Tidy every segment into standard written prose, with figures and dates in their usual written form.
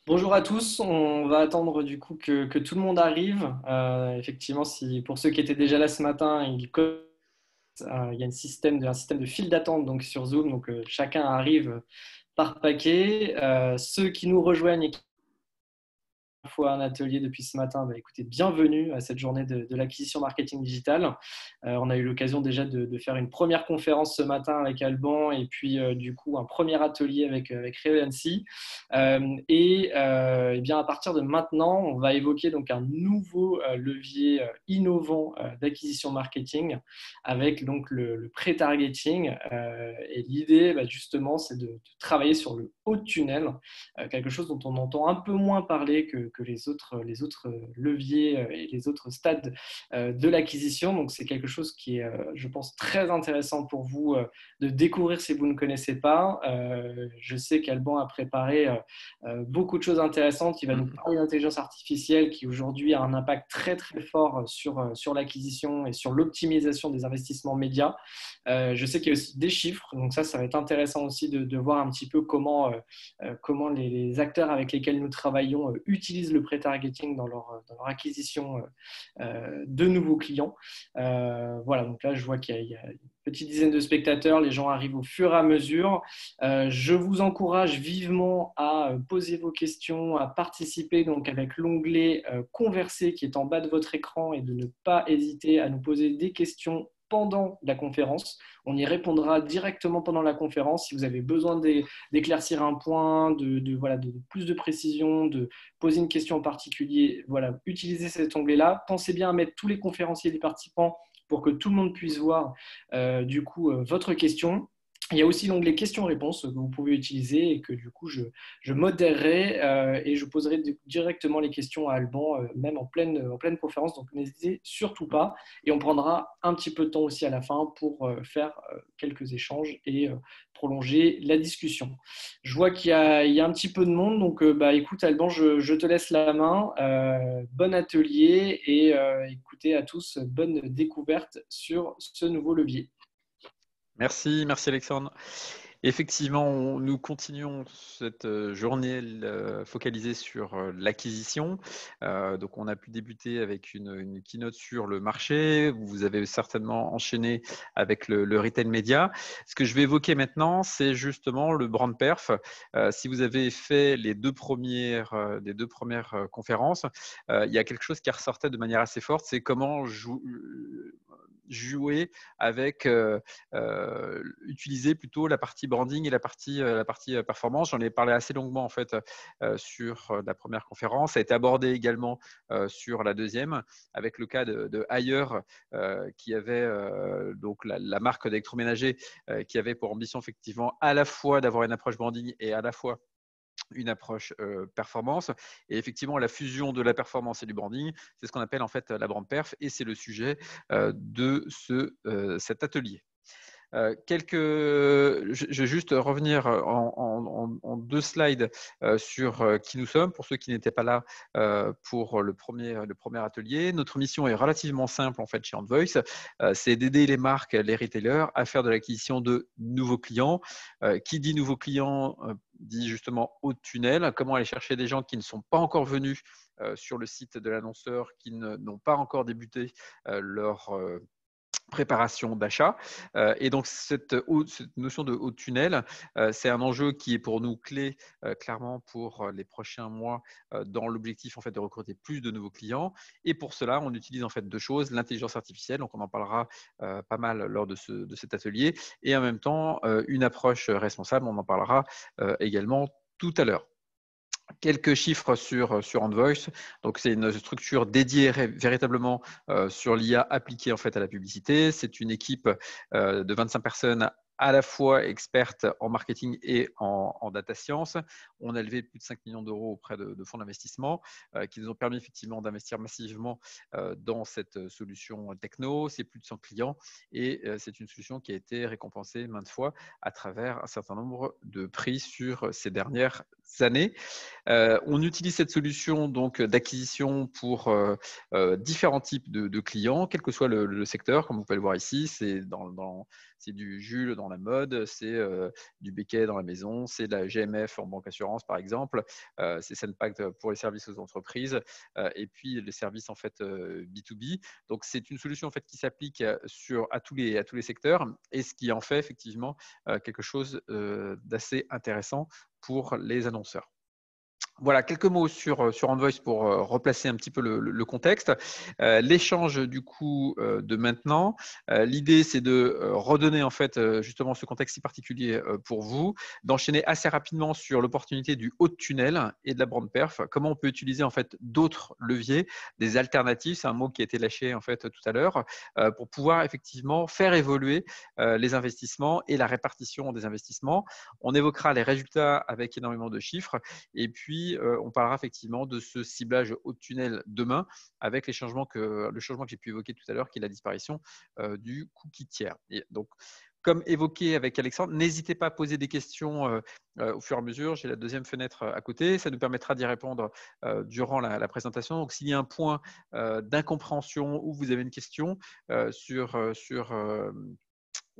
Bonjour à tous, on va attendre du coup que tout le monde arrive. Effectivement, si, pour ceux qui étaient déjà là ce matin, il y a un système de file d'attente donc sur Zoom, donc chacun arrive par paquet. Ceux qui nous rejoignent fois un atelier depuis ce matin, bah, écoutez, bienvenue à cette journée de l'acquisition marketing digital. On a eu l'occasion déjà de faire une première conférence ce matin avec Alban et puis du coup un premier atelier avec Revency. Et bien à partir de maintenant, on va évoquer donc un nouveau levier innovant d'acquisition marketing avec donc le pré-targeting. Et l'idée, bah, justement, c'est de travailler sur le haut de tunnel, quelque chose dont on entend un peu moins parler que les autres leviers et les autres stades de l'acquisition. Donc, c'est quelque chose qui est, je pense, très intéressant pour vous de découvrir si vous ne connaissez pas. Je sais qu'Alban a préparé beaucoup de choses intéressantes. Il va nous parler d'intelligence artificielle qui aujourd'hui a un impact très très fort sur l'acquisition et sur l'optimisation des investissements médias. Je sais qu'il y a aussi des chiffres, donc ça va être intéressant aussi de voir un petit peu comment les acteurs avec lesquels nous travaillons utilisent le pré-targeting dans leur acquisition de nouveaux clients. Voilà, donc là, je vois qu'il y a une petite dizaine de spectateurs. Les gens arrivent au fur et à mesure. Je vous encourage vivement à poser vos questions, à participer donc avec l'onglet Converser qui est en bas de votre écran et de ne pas hésiter à nous poser des questions pendant la conférence. On y répondra directement pendant la conférence. Si vous avez besoin d'éclaircir un point, voilà, de plus de précision, de poser une question en particulier, voilà, utilisez cet onglet-là. Pensez bien à mettre tous les conférenciers et les participants pour que tout le monde puisse voir du coup votre question. Il y a aussi l'onglet questions-réponses que vous pouvez utiliser et que du coup je modérerai et je poserai directement les questions à Alban, même en pleine conférence. Donc n'hésitez surtout pas. Et on prendra un petit peu de temps aussi à la fin pour faire quelques échanges et prolonger la discussion. Je vois il y a un petit peu de monde, donc bah, écoute Alban, je te laisse la main. Bon atelier et écoutez à tous, bonne découverte sur ce nouveau levier. Merci Alexandre. Effectivement, nous continuons cette journée focalisée sur l'acquisition. Donc, on a pu débuter avec une keynote sur le marché. Vous avez certainement enchaîné avec le retail média. Ce que je vais évoquer maintenant, c'est justement le brand perf. Si vous avez fait les deux premières conférences, il y a quelque chose qui ressortait de manière assez forte, c'est comment jouer avec utiliser plutôt la partie branding et la partie performance. J'en ai parlé assez longuement en fait sur la première conférence. Ça a été abordé également sur la deuxième avec le cas de Haier qui avait donc la marque d'électroménager qui avait pour ambition effectivement à la fois d'avoir une approche branding et à la fois une approche performance. Et effectivement, la fusion de la performance et du branding, c'est ce qu'on appelle en fait la brand perf et c'est le sujet de cet atelier. Je vais juste revenir en deux slides sur qui nous sommes, pour ceux qui n'étaient pas là pour le premier atelier. Notre mission est relativement simple en fait chez Handvoice, c'est d'aider les marques, les retailers à faire de l'acquisition de nouveaux clients. Qui dit nouveaux clients dit justement haut de tunnel, comment aller chercher des gens qui ne sont pas encore venus sur le site de l'annonceur, qui n'ont pas encore débuté leur préparation d'achat. Et donc, cette notion de haut tunnel, c'est un enjeu qui est pour nous clé, clairement, pour les prochains mois, dans l'objectif en fait, de recruter plus de nouveaux clients. Et pour cela, on utilise en fait deux choses, l'intelligence artificielle, donc on en parlera pas mal lors de cet atelier, et en même temps, une approche responsable, on en parlera également tout à l'heure. Quelques chiffres sur Handvoice. Donc, c'est une structure dédiée véritablement sur l'IA appliquée en fait à la publicité. C'est une équipe de 25 personnes à la fois expertes en marketing et en data science. On a levé plus de 5 millions d'euros auprès de fonds d'investissement qui nous ont permis effectivement d'investir massivement dans cette solution techno. C'est plus de 100 clients et c'est une solution qui a été récompensée maintes fois à travers un certain nombre de prix sur ces dernières années. On utilise cette solution donc d'acquisition pour différents types de clients, quel que soit le secteur. Comme vous pouvez le voir ici, c'est c'est du Jules dans la mode, c'est du Becquet dans la maison, c'est de la GMF en banque assurance par exemple, c'est Senpact pour les services aux entreprises, et puis les services en fait B2B. Donc c'est une solution en fait qui s'applique à tous les secteurs, et ce qui en fait effectivement quelque chose d'assez intéressant pour les annonceurs. Voilà, quelques mots sur Envoice pour replacer un petit peu le contexte. L'échange du coup de maintenant, l'idée c'est de redonner en fait justement ce contexte si particulier pour vous, d'enchaîner assez rapidement sur l'opportunité du haut de tunnel et de la brand perf. Comment on peut utiliser en fait d'autres leviers, des alternatives, c'est un mot qui a été lâché en fait tout à l'heure, pour pouvoir effectivement faire évoluer les investissements et la répartition des investissements. On évoquera les résultats avec énormément de chiffres. Et puis, on parlera effectivement de ce ciblage haut de tunnel demain avec le changement que j'ai pu évoquer tout à l'heure, qui est la disparition du cookie tiers. Et donc, comme évoqué avec Alexandre, n'hésitez pas à poser des questions au fur et à mesure. J'ai la deuxième fenêtre à côté. Ça nous permettra d'y répondre durant la présentation. Donc, s'il y a un point d'incompréhension ou vous avez une question sur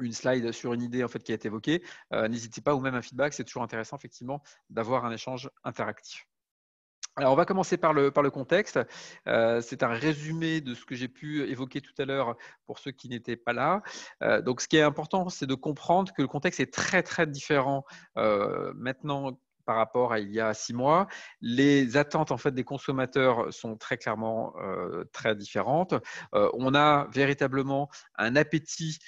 une slide, sur une idée en fait qui a été évoquée, n'hésitez pas, ou même un feedback. C'est toujours intéressant effectivement d'avoir un échange interactif. Alors, on va commencer par le contexte. C'est un résumé de ce que j'ai pu évoquer tout à l'heure pour ceux qui n'étaient pas là. Donc, ce qui est important, c'est de comprendre que le contexte est très, très différent maintenant par rapport à il y a 6 mois. Les attentes en fait, des consommateurs sont très clairement très différentes. On a véritablement un appétit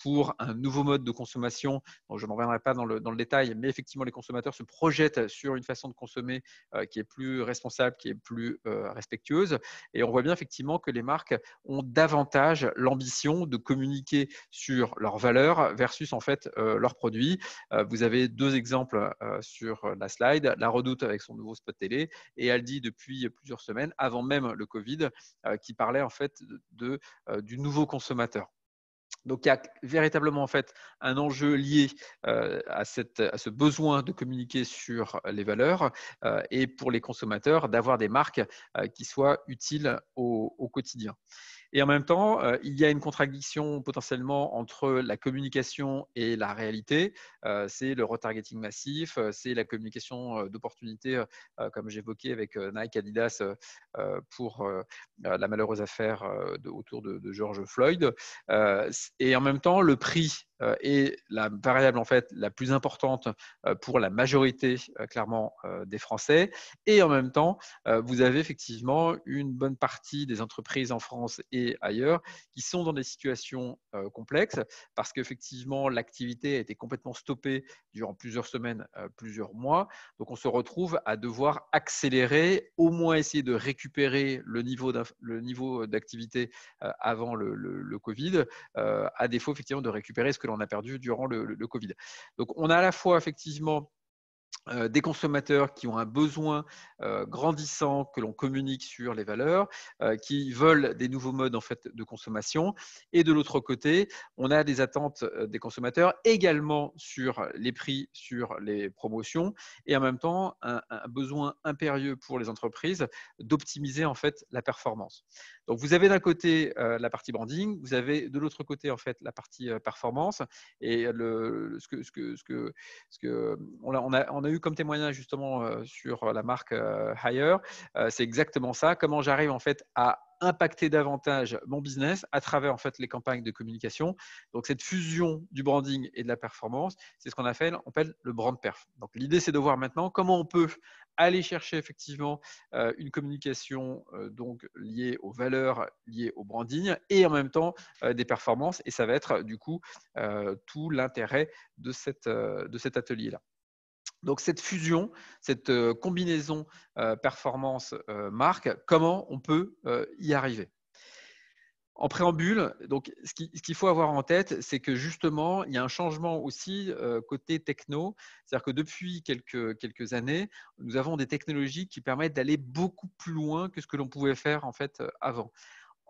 pour un nouveau mode de consommation. Donc, je n'en reviendrai pas dans le détail, mais effectivement, les consommateurs se projettent sur une façon de consommer qui est plus responsable, qui est plus respectueuse. Et on voit bien effectivement que les marques ont davantage l'ambition de communiquer sur leurs valeurs versus en fait leurs produits. Vous avez 2 exemples sur la slide. La Redoute avec son nouveau spot télé, et Aldi depuis plusieurs semaines, avant même le Covid, qui parlait en fait du nouveau consommateur. Donc, il y a véritablement en fait un enjeu lié à ce besoin de communiquer sur les valeurs et pour les consommateurs d'avoir des marques qui soient utiles au quotidien. Et en même temps, il y a une contradiction potentiellement entre la communication et la réalité. C'est le retargeting massif, c'est la communication d'opportunités, comme j'évoquais avec Nike, Adidas, pour la malheureuse affaire autour de George Floyd. Et en même temps, le prix est la variable en fait la plus importante pour la majorité clairement des Français. Et en même temps, vous avez effectivement une bonne partie des entreprises en France et ailleurs qui sont dans des situations complexes parce qu'effectivement l'activité a été complètement stoppée durant plusieurs semaines, plusieurs mois. Donc on se retrouve à devoir accélérer, au moins essayer de récupérer le niveau d'activité avant le Covid, à défaut effectivement de récupérer ce que l'on a perdu durant le Covid. Donc on a à la fois effectivement des consommateurs qui ont un besoin grandissant que l'on communique sur les valeurs, qui veulent des nouveaux modes en fait, de consommation. Et de l'autre côté, on a des attentes des consommateurs également sur les prix, sur les promotions, et en même temps un besoin impérieux pour les entreprises d'optimiser en fait la performance. Donc vous avez d'un côté la partie branding, vous avez de l'autre côté en fait la partie performance, et on a eu comme témoignage justement sur la marque Hire, c'est exactement ça. Comment j'arrive en fait à impacter davantage mon business à travers en fait les campagnes de communication. Donc cette fusion du branding et de la performance, c'est ce qu'on appelle le brand perf. Donc l'idée c'est de voir maintenant comment on peut aller chercher effectivement une communication donc liée aux valeurs, liée au branding, et en même temps des performances. Et ça va être du coup tout l'intérêt de cet atelier-là. Donc cette fusion, cette combinaison performance-marque, comment on peut y arriver? En préambule, donc, ce qu'il faut avoir en tête, c'est que justement, il y a un changement aussi côté techno. C'est-à-dire que depuis quelques années, nous avons des technologies qui permettent d'aller beaucoup plus loin que ce que l'on pouvait faire en fait avant.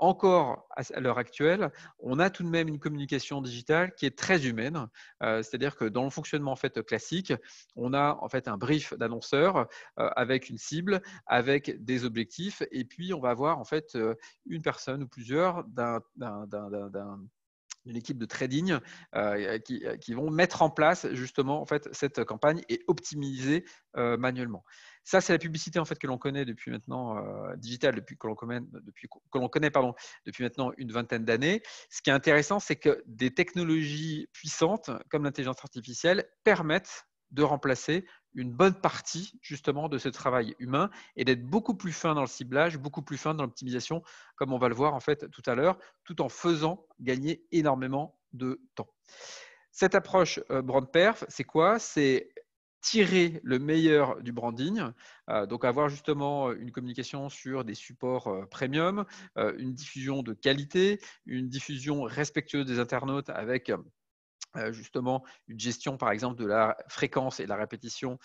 encore à l'heure actuelle, on a tout de même une communication digitale qui est très humaine. C'est-à-dire que dans le fonctionnement en fait classique, on a en fait un brief d'annonceur avec une cible, avec des objectifs, et puis on va avoir en fait une personne ou plusieurs d'une équipe de trading qui vont mettre en place justement en fait cette campagne et optimiser manuellement. Ça, c'est la publicité en fait que l'on connaît depuis maintenant digitale, depuis que l'on connaît depuis maintenant une vingtaine d'années. Ce qui est intéressant, c'est que des technologies puissantes comme l'intelligence artificielle permettent de remplacer une bonne partie justement de ce travail humain et d'être beaucoup plus fin dans le ciblage, beaucoup plus fin dans l'optimisation, comme on va le voir en fait tout à l'heure, tout en faisant gagner énormément de temps. Cette approche brand perf, c'est quoi? C'est tirer le meilleur du branding, donc avoir justement une communication sur des supports premium, une diffusion de qualité, une diffusion respectueuse des internautes avec justement une gestion par exemple de la fréquence et de la répétition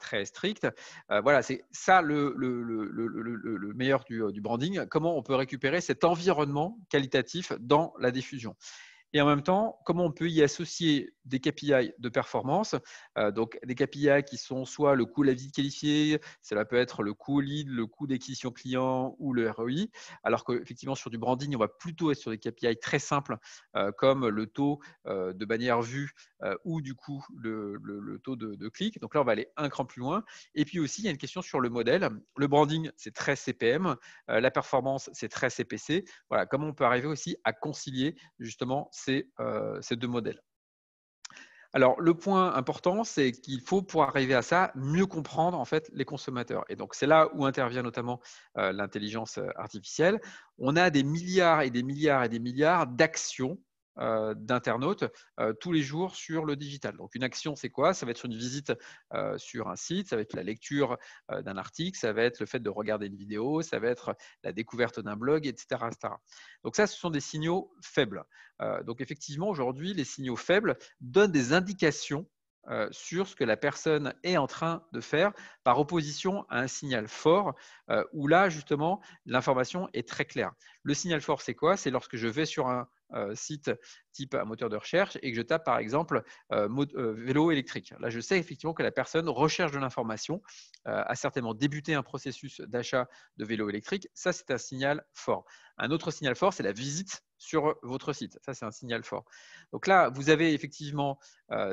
très stricte. Voilà, c'est ça le meilleur du branding. Comment on peut récupérer cet environnement qualitatif dans la diffusion. Et en même temps, comment on peut y associer des KPI de performance, donc des KPI qui sont soit le coût de la visite qualifiée, cela peut être le coût lead, le coût d'acquisition client ou le ROI, alors qu'effectivement sur du branding, on va plutôt être sur des KPI très simples comme le taux de bannière vue ou du coup le taux de clic. Donc là, on va aller un cran plus loin. Et puis aussi, il y a une question sur le modèle. Le branding, c'est très CPM, la performance, c'est très CPC. Voilà, comment on peut arriver aussi à concilier justement ces deux modèles. Alors, le point important, c'est qu'il faut, pour arriver à ça, mieux comprendre en fait les consommateurs. Et donc, c'est là où intervient notamment l'intelligence artificielle. On a des milliards et des milliards et des milliards d'actions d'internautes tous les jours sur le digital. Donc, une action, c'est quoi? Ça va être une visite sur un site, ça va être la lecture d'un article, ça va être le fait de regarder une vidéo, ça va être la découverte d'un blog, etc., etc. Donc, ça, ce sont des signaux faibles. Donc, effectivement, aujourd'hui, les signaux faibles donnent des indications sur ce que la personne est en train de faire par opposition à un signal fort où là, justement, l'information est très claire. Le signal fort, c'est quoi? C'est lorsque je vais sur un site type un moteur de recherche et que je tape par exemple vélo électrique. Là, je sais effectivement que la personne recherche de l'information, a certainement débuté un processus d'achat de vélo électrique. Ça, c'est un signal fort. Un autre signal fort, c'est la visite sur votre site. Ça, c'est un signal fort. Donc là, vous avez effectivement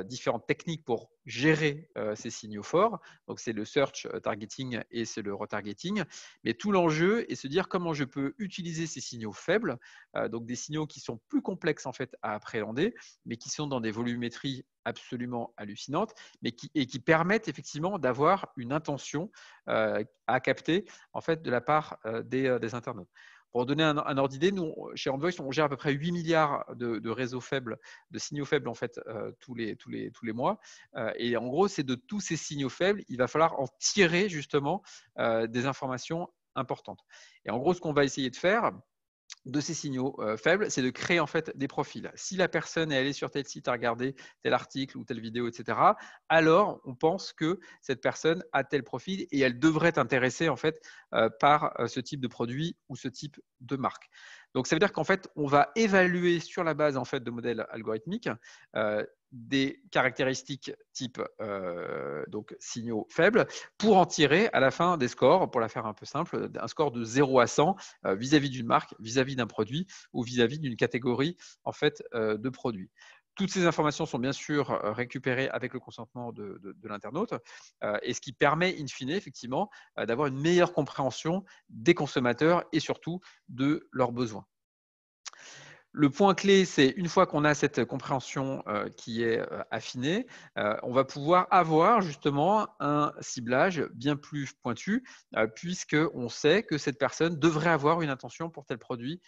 différentes techniques pour gérer ces signaux forts. Donc, c'est le search targeting et c'est le retargeting. Mais tout l'enjeu est de se dire comment je peux utiliser ces signaux faibles, donc des signaux qui sont plus complexes en fait à appréhender, mais qui sont dans des volumétries absolument hallucinantes, mais qui permettent effectivement d'avoir une intention à capter en fait de la part des internautes. Pour donner un ordre d'idée, nous, chez Handvoice, on gère à peu près 8 milliards de réseaux faibles, de signaux faibles en fait, tous les mois. Et en gros, c'est de tous ces signaux faibles, il va falloir en tirer justement des informations importantes. Et en gros, ce qu'on va essayer de faire, de ces signaux faibles, c'est de créer en fait des profils. Si la personne est allée sur tel site à regarder tel article ou telle vidéo, etc., alors on pense que cette personne a tel profil et elle devrait être intéressée en fait par ce type de produit ou ce type de marque. Donc ça veut dire qu'en fait on va évaluer sur la base en fait de modèles algorithmiques des caractéristiques type donc signaux faibles pour en tirer à la fin des scores, pour la faire un peu simple, un score de 0 à 100 vis-à-vis d'une marque, vis-à-vis d'un produit ou vis-à-vis d'une catégorie en fait, de produits. Toutes ces informations sont bien sûr récupérées avec le consentement de l'internaute et ce qui permet in fine effectivement d'avoir une meilleure compréhension des consommateurs et surtout de leurs besoins. Le point clé, c'est une fois qu'on a cette compréhension qui est affinée, on va pouvoir avoir justement un ciblage bien plus pointu, puisqu'on sait que cette personne devrait avoir une intention pour tel produit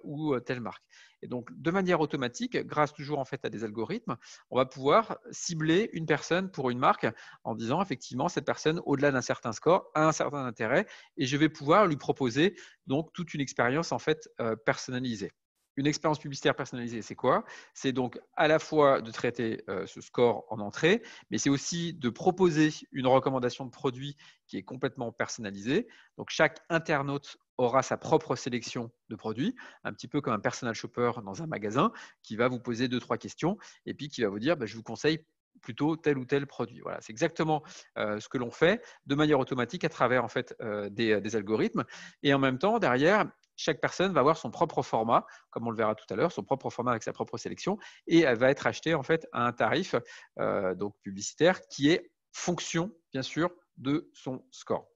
ou telle marque. Et donc, de manière automatique, grâce toujours en fait à des algorithmes, on va pouvoir cibler une personne pour une marque en disant effectivement cette personne, au-delà d'un certain score, a un certain intérêt, et je vais pouvoir lui proposer donc toute une expérience en fait personnalisée. Une expérience publicitaire personnalisée, c'est quoi? C'est donc à la fois de traiter ce score en entrée, mais c'est aussi de proposer une recommandation de produit qui est complètement personnalisée. Donc, chaque internaute aura sa propre sélection de produits, un petit peu comme un personal shopper dans un magasin qui va vous poser 2-3 questions et puis qui va vous dire je vous conseille plutôt tel ou tel produit. Voilà, c'est exactement ce que l'on fait de manière automatique à travers en fait des algorithmes. Et en même temps, derrière, chaque personne va avoir son propre format, comme on le verra tout à l'heure, son propre format avec sa propre sélection, et elle va être achetée en fait à un tarif donc publicitaire qui est fonction, bien sûr, de son score.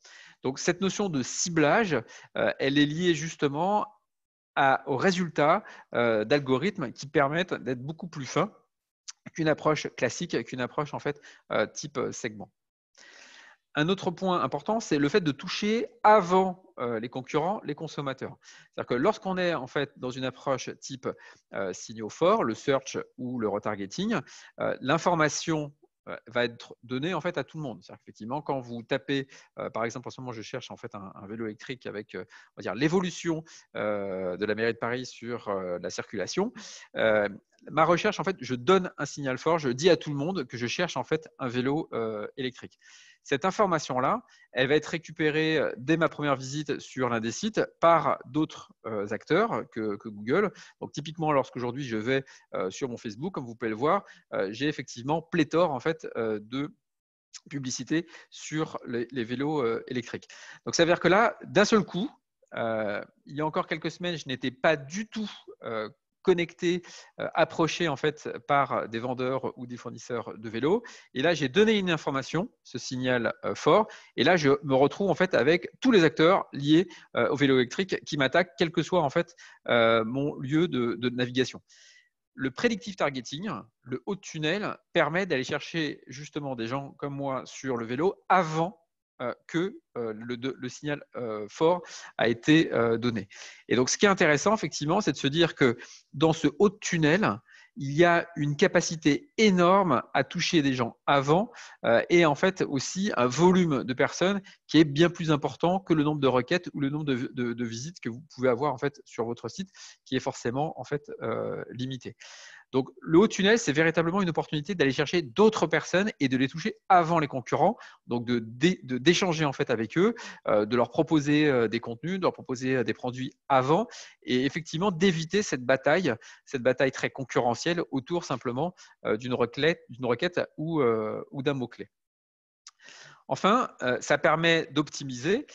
Donc cette notion de ciblage, elle est liée justement aux résultats d'algorithmes qui permettent d'être beaucoup plus fins qu'une approche classique, qu'une approche en fait type segment. Un autre point important, c'est le fait de toucher avant les concurrents, les consommateurs. C'est-à-dire que lorsqu'on est en fait dans une approche type signaux forts, le search ou le retargeting, l'information va être donnée en fait à tout le monde. C'est-à-dire qu'effectivement, quand vous tapez, par exemple, en ce moment, je cherche en fait un vélo électrique avec, on va dire, l'évolution de la mairie de Paris sur la circulation. Ma recherche, en fait, je donne un signal fort, je dis à tout le monde que je cherche en fait un vélo électrique. Cette information-là, elle va être récupérée dès ma première visite sur l'un des sites par d'autres acteurs que Google. Donc, typiquement, lorsqu'aujourd'hui je vais sur mon Facebook, comme vous pouvez le voir, j'ai effectivement pléthore en fait de publicité sur les vélos électriques. Donc, ça veut dire que là, d'un seul coup, il y a encore quelques semaines, je n'étais pas du tout connecté, approché en fait par des vendeurs ou des fournisseurs de vélos. Et là, j'ai donné une information, ce signal fort. Et là, je me retrouve en fait avec tous les acteurs liés au vélo électrique qui m'attaquent, quel que soit en fait mon lieu de navigation. Le predictive targeting, le haut de tunnel, permet d'aller chercher justement des gens comme moi sur le vélo avant que le signal fort a été donné. Et donc, ce qui est intéressant, effectivement, c'est de se dire que dans ce haut de tunnel, il y a une capacité énorme à toucher des gens avant et en fait aussi un volume de personnes qui est bien plus important que le nombre de requêtes ou le nombre de visites que vous pouvez avoir en fait sur votre site, qui est forcément en fait limité. Donc, le haut tunnel, c'est véritablement une opportunité d'aller chercher d'autres personnes et de les toucher avant les concurrents, donc d'échanger en fait avec eux, de leur proposer des contenus, de leur proposer des produits avant, et effectivement d'éviter cette bataille très concurrentielle autour simplement d'une requête ou d'un mot-clé. Enfin, ça permet d'optimiser,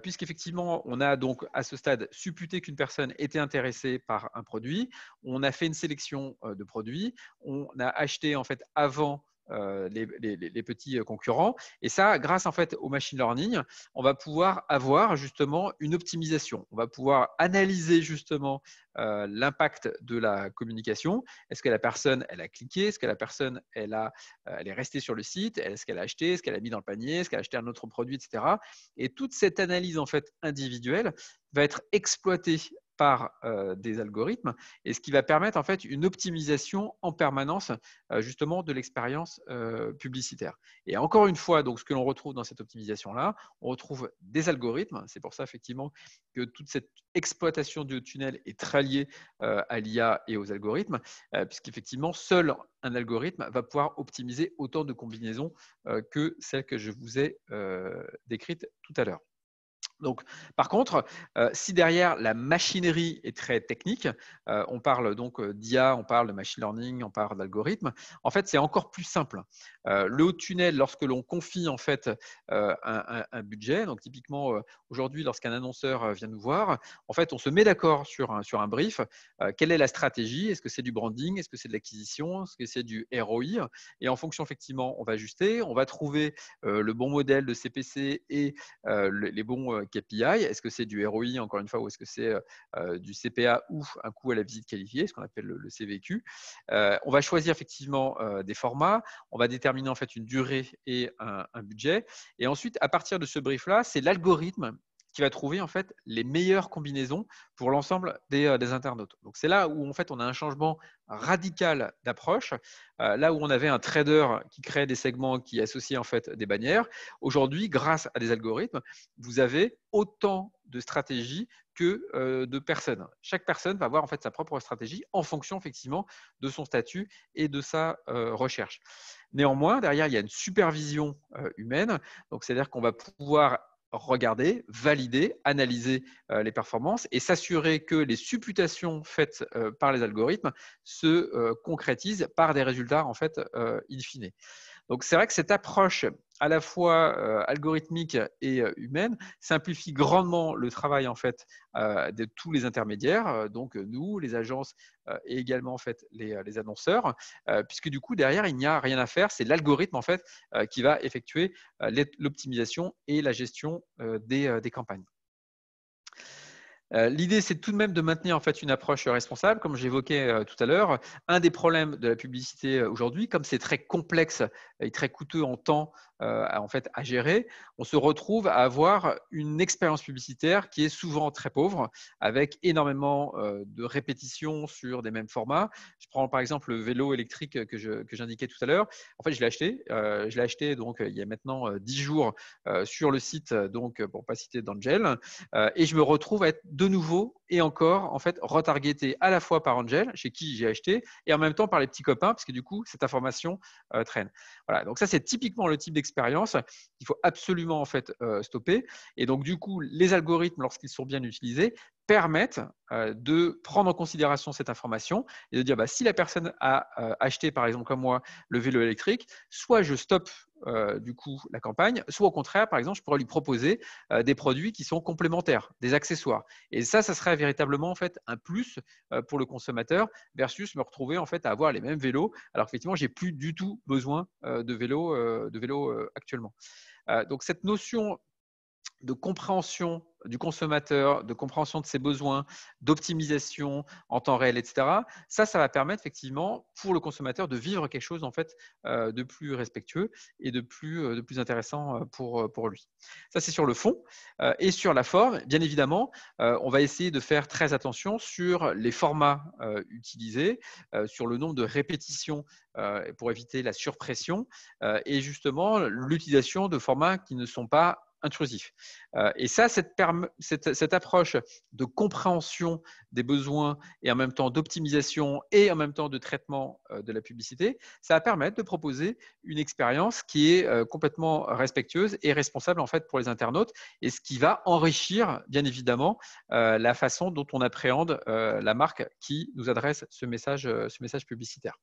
puisqu'effectivement, on a donc à ce stade supputé qu'une personne était intéressée par un produit. On a fait une sélection de produits. On a acheté en fait avant les petits concurrents. Et ça, grâce en fait au machine learning, on va pouvoir avoir justement une optimisation. On va pouvoir analyser justement l'impact de la communication. Est-ce que la personne, elle a cliqué? Est-ce que la personne, elle est restée sur le site? Est-ce qu'elle a acheté? Est-ce qu'elle a mis dans le panier? Est-ce qu'elle a acheté un autre produit, etc. Et toute cette analyse en fait individuelle va être exploitée par des algorithmes, et ce qui va permettre en fait une optimisation en permanence justement de l'expérience publicitaire. Et encore une fois, donc ce que l'on retrouve dans cette optimisation-là, on retrouve des algorithmes. C'est pour ça effectivement que toute cette exploitation du tunnel est très liée à l'IA et aux algorithmes, puisqu'effectivement, seul un algorithme va pouvoir optimiser autant de combinaisons que celles que je vous ai décrites tout à l'heure. Donc, par contre, si derrière la machinerie est très technique, on parle donc d'IA, on parle de machine learning, on parle d'algorithme, en fait, c'est encore plus simple. Le haut de tunnel, lorsque l'on confie en fait un budget, donc typiquement aujourd'hui, lorsqu'un annonceur vient nous voir, en fait, on se met d'accord sur un brief. Quelle est la stratégie? Est-ce que c'est du branding? Est-ce que c'est de l'acquisition? Est-ce que c'est du ROI? Et en fonction, effectivement, on va ajuster, on va trouver le bon modèle de CPC et les bons KPI. Est-ce que c'est du ROI, encore une fois, ou est-ce que c'est du CPA ou un coût à la visite qualifiée, ce qu'on appelle le CVQ. On va choisir effectivement des formats, on va déterminer en fait une durée et un budget. Et ensuite, à partir de ce brief-là, c'est l'algorithme qui va trouver en fait les meilleures combinaisons pour l'ensemble des internautes. Donc c'est là où en fait on a un changement radical d'approche. Là où on avait un trader qui crée des segments qui associait en fait des bannières, aujourd'hui, grâce à des algorithmes, vous avez autant de stratégies que de personnes. Chaque personne va avoir en fait sa propre stratégie en fonction effectivement de son statut et de sa recherche. Néanmoins, derrière, il y a une supervision humaine. Donc, c'est-à-dire qu'on va pouvoir regarder, valider, analyser les performances et s'assurer que les supputations faites par les algorithmes se concrétisent par des résultats en fait in fine. Donc, c'est vrai que cette approche à la fois algorithmique et humaine simplifie grandement le travail en fait de tous les intermédiaires, donc nous, les agences et également en fait les annonceurs, puisque du coup derrière il n'y a rien à faire, c'est l'algorithme en fait qui va effectuer l'optimisation et la gestion des campagnes. L'idée, c'est tout de même de maintenir en fait une approche responsable, comme j'évoquais tout à l'heure. Un des problèmes de la publicité aujourd'hui, comme c'est très complexe et très coûteux en temps en fait, à gérer, on se retrouve à avoir une expérience publicitaire qui est souvent très pauvre, avec énormément de répétitions sur des mêmes formats. Je prends par exemple le vélo électrique que j'indiquais tout à l'heure. En fait, je l'ai acheté donc il y a maintenant 10 jours sur le site, donc pour pas citer d'Angel, et je me retrouve à être de nouveau et encore en fait retargeté à la fois par Angel, chez qui j'ai acheté, et en même temps par les petits copains, parce que du coup cette information traîne. Voilà, donc ça c'est typiquement le type d'expérience qu'il faut absolument en fait stopper. Et donc du coup les algorithmes, lorsqu'ils sont bien utilisés, permettent de prendre en considération cette information et de dire si la personne a acheté par exemple comme moi le vélo électrique, soit je stoppe du coup la campagne, soit au contraire par exemple je pourrais lui proposer des produits qui sont complémentaires, des accessoires. Et ça serait véritablement en fait un plus pour le consommateur versus me retrouver en fait à avoir les mêmes vélos alors qu'effectivement j'ai plus du tout besoin de vélo actuellement. Donc cette notion de compréhension du consommateur, de compréhension de ses besoins, d'optimisation en temps réel, etc. Ça va permettre effectivement pour le consommateur de vivre quelque chose en fait de plus respectueux et de plus intéressant pour lui. Ça, c'est sur le fond. Et sur la forme, bien évidemment, on va essayer de faire très attention sur les formats utilisés, sur le nombre de répétitions pour éviter la surpression et justement l'utilisation de formats qui ne sont pas intrusif. Et ça, cette approche de compréhension des besoins et en même temps d'optimisation et en même temps de traitement de la publicité, ça va permettre de proposer une expérience qui est complètement respectueuse et responsable en fait pour les internautes et ce qui va enrichir bien évidemment la façon dont on appréhende la marque qui nous adresse ce message publicitaire.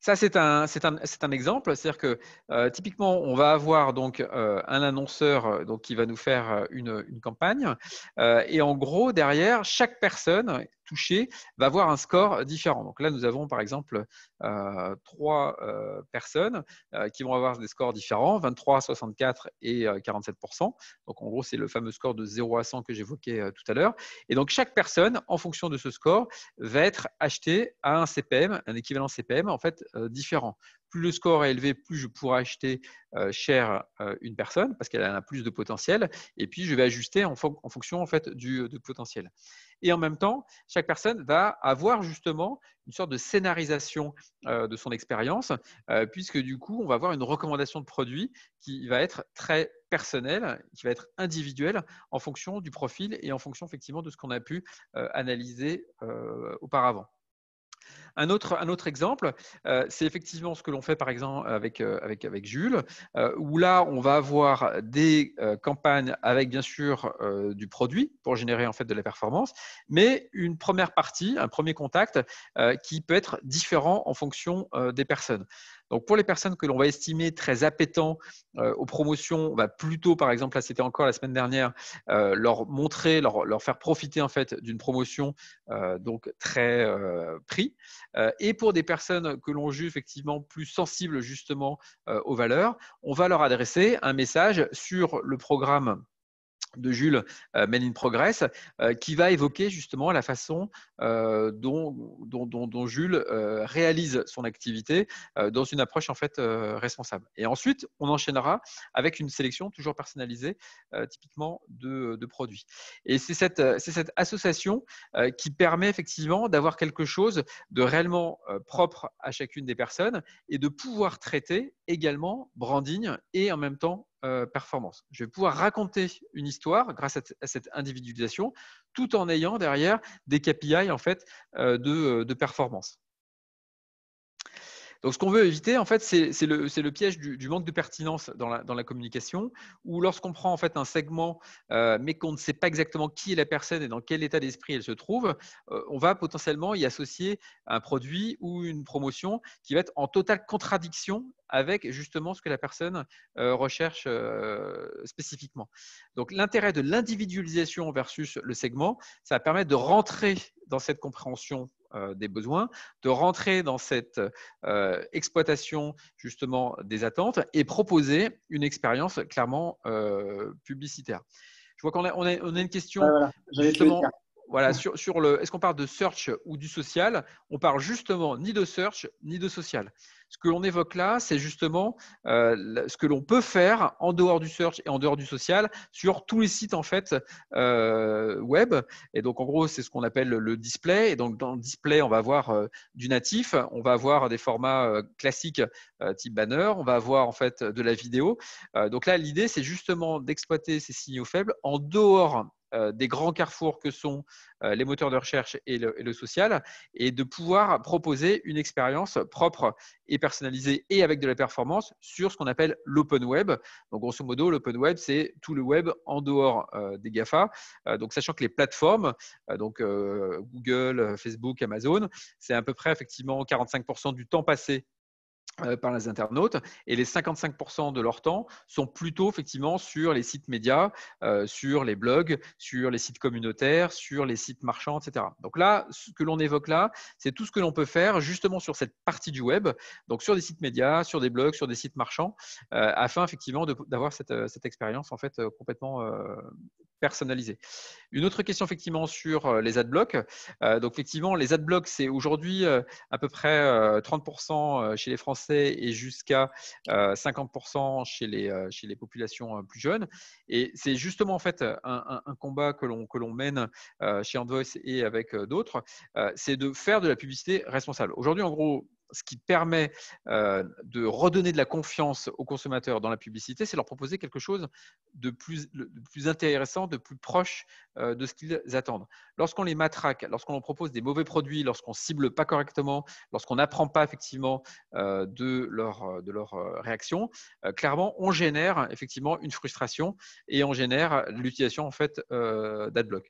Ça, c'est un exemple. C'est-à-dire que typiquement, on va avoir donc un annonceur donc, qui va nous faire une campagne. Et en gros, derrière, chaque personne touchée va avoir un score différent. Donc là, nous avons par exemple 3 personnes qui vont avoir des scores différents, 23, 64 et 47%. Donc en gros, c'est le fameux score de 0 à 100 que j'évoquais tout à l'heure. Et donc chaque personne, en fonction de ce score, va être acheté à un CPM, un équivalent CPM en fait différent. Plus le score est élevé, plus je pourrai acheter cher une personne parce qu'elle a plus de potentiel. Et puis je vais ajuster en fonction en fait du potentiel. Et en même temps, chaque personne va avoir justement une sorte de scénarisation de son expérience, puisque du coup, on va avoir une recommandation de produit qui va être très personnelle, qui va être individuelle en fonction du profil et en fonction effectivement de ce qu'on a pu analyser auparavant. Un autre exemple, c'est effectivement ce que l'on fait par exemple avec Jules, où là, on va avoir des campagnes avec bien sûr du produit pour générer en fait de la performance, mais une première partie, un premier contact qui peut être différent en fonction des personnes. Donc, pour les personnes que l'on va estimer très appétents aux promotions, on va plutôt, par exemple, là, c'était encore la semaine dernière, leur montrer, leur faire profiter en fait d'une promotion donc très prix. Et pour des personnes que l'on juge effectivement plus sensibles justement aux valeurs, on va leur adresser un message sur le programme de Jules Men in Progress, qui va évoquer justement la façon dont Jules réalise son activité dans une approche en fait responsable. Et ensuite, on enchaînera avec une sélection toujours personnalisée, typiquement de produits. Et c'est cette association qui permet effectivement d'avoir quelque chose de réellement propre à chacune des personnes et de pouvoir traiter également branding et en même temps performance. Je vais pouvoir raconter une histoire grâce à cette individualisation tout en ayant derrière des KPI en fait, de performance. Donc, ce qu'on veut éviter, en fait, c'est le piège du manque de pertinence dans la communication, où lorsqu'on prend en fait un segment, mais qu'on ne sait pas exactement qui est la personne et dans quel état d'esprit elle se trouve, on va potentiellement y associer un produit ou une promotion qui va être en totale contradiction avec justement ce que la personne recherche spécifiquement. Donc, l'intérêt de l'individualisation versus le segment, ça va permettre de rentrer dans cette compréhension des besoins, de rentrer dans cette exploitation justement des attentes et proposer une expérience clairement publicitaire. Je vois qu'on a une question voilà, j'allais te le dire. justement. Voilà, sur le, est-ce qu'on parle de search ou du social? On parle justement ni de search ni de social. Ce que l'on évoque là, c'est justement ce que l'on peut faire en dehors du search et en dehors du social sur tous les sites en fait web. Et donc en gros, c'est ce qu'on appelle le display. Et donc dans le display, on va avoir du natif, on va avoir des formats classiques type banner, on va avoir en fait de la vidéo. Donc là, l'idée, c'est justement d'exploiter ces signaux faibles en dehors des grands carrefours que sont les moteurs de recherche et le social, et de pouvoir proposer une expérience propre et personnalisée et avec de la performance sur ce qu'on appelle l'open web. Donc grosso modo, l'open web, c'est tout le web en dehors des GAFA. Donc sachant que les plateformes, donc Google, Facebook, Amazon, c'est à peu près effectivement 45% du temps passé par les internautes, et les 55% de leur temps sont plutôt effectivement sur les sites médias, sur les blogs, sur les sites communautaires, sur les sites marchands, etc. Donc là, ce que l'on évoque là, c'est tout ce que l'on peut faire justement sur cette partie du web, donc sur des sites médias, sur des blogs, sur des sites marchands, afin effectivement d'avoir cette expérience en fait complètement personnalisée. Une autre question effectivement sur les adblocks. Donc effectivement, les adblocks, c'est aujourd'hui à peu près 30% chez les Français et jusqu'à 50% chez les populations plus jeunes. Et c'est justement en fait un combat que l'on mène chez Handvoice et avec d'autres, c'est de faire de la publicité responsable. Aujourd'hui, en gros, ce qui permet de redonner de la confiance aux consommateurs dans la publicité, c'est leur proposer quelque chose de plus intéressant, de plus proche de ce qu'ils attendent. Lorsqu'on les matraque, lorsqu'on leur propose des mauvais produits, lorsqu'on ne cible pas correctement, lorsqu'on n'apprend pas effectivement de leur réaction, clairement, on génère effectivement une frustration et on génère l'utilisation en fait d'adblock.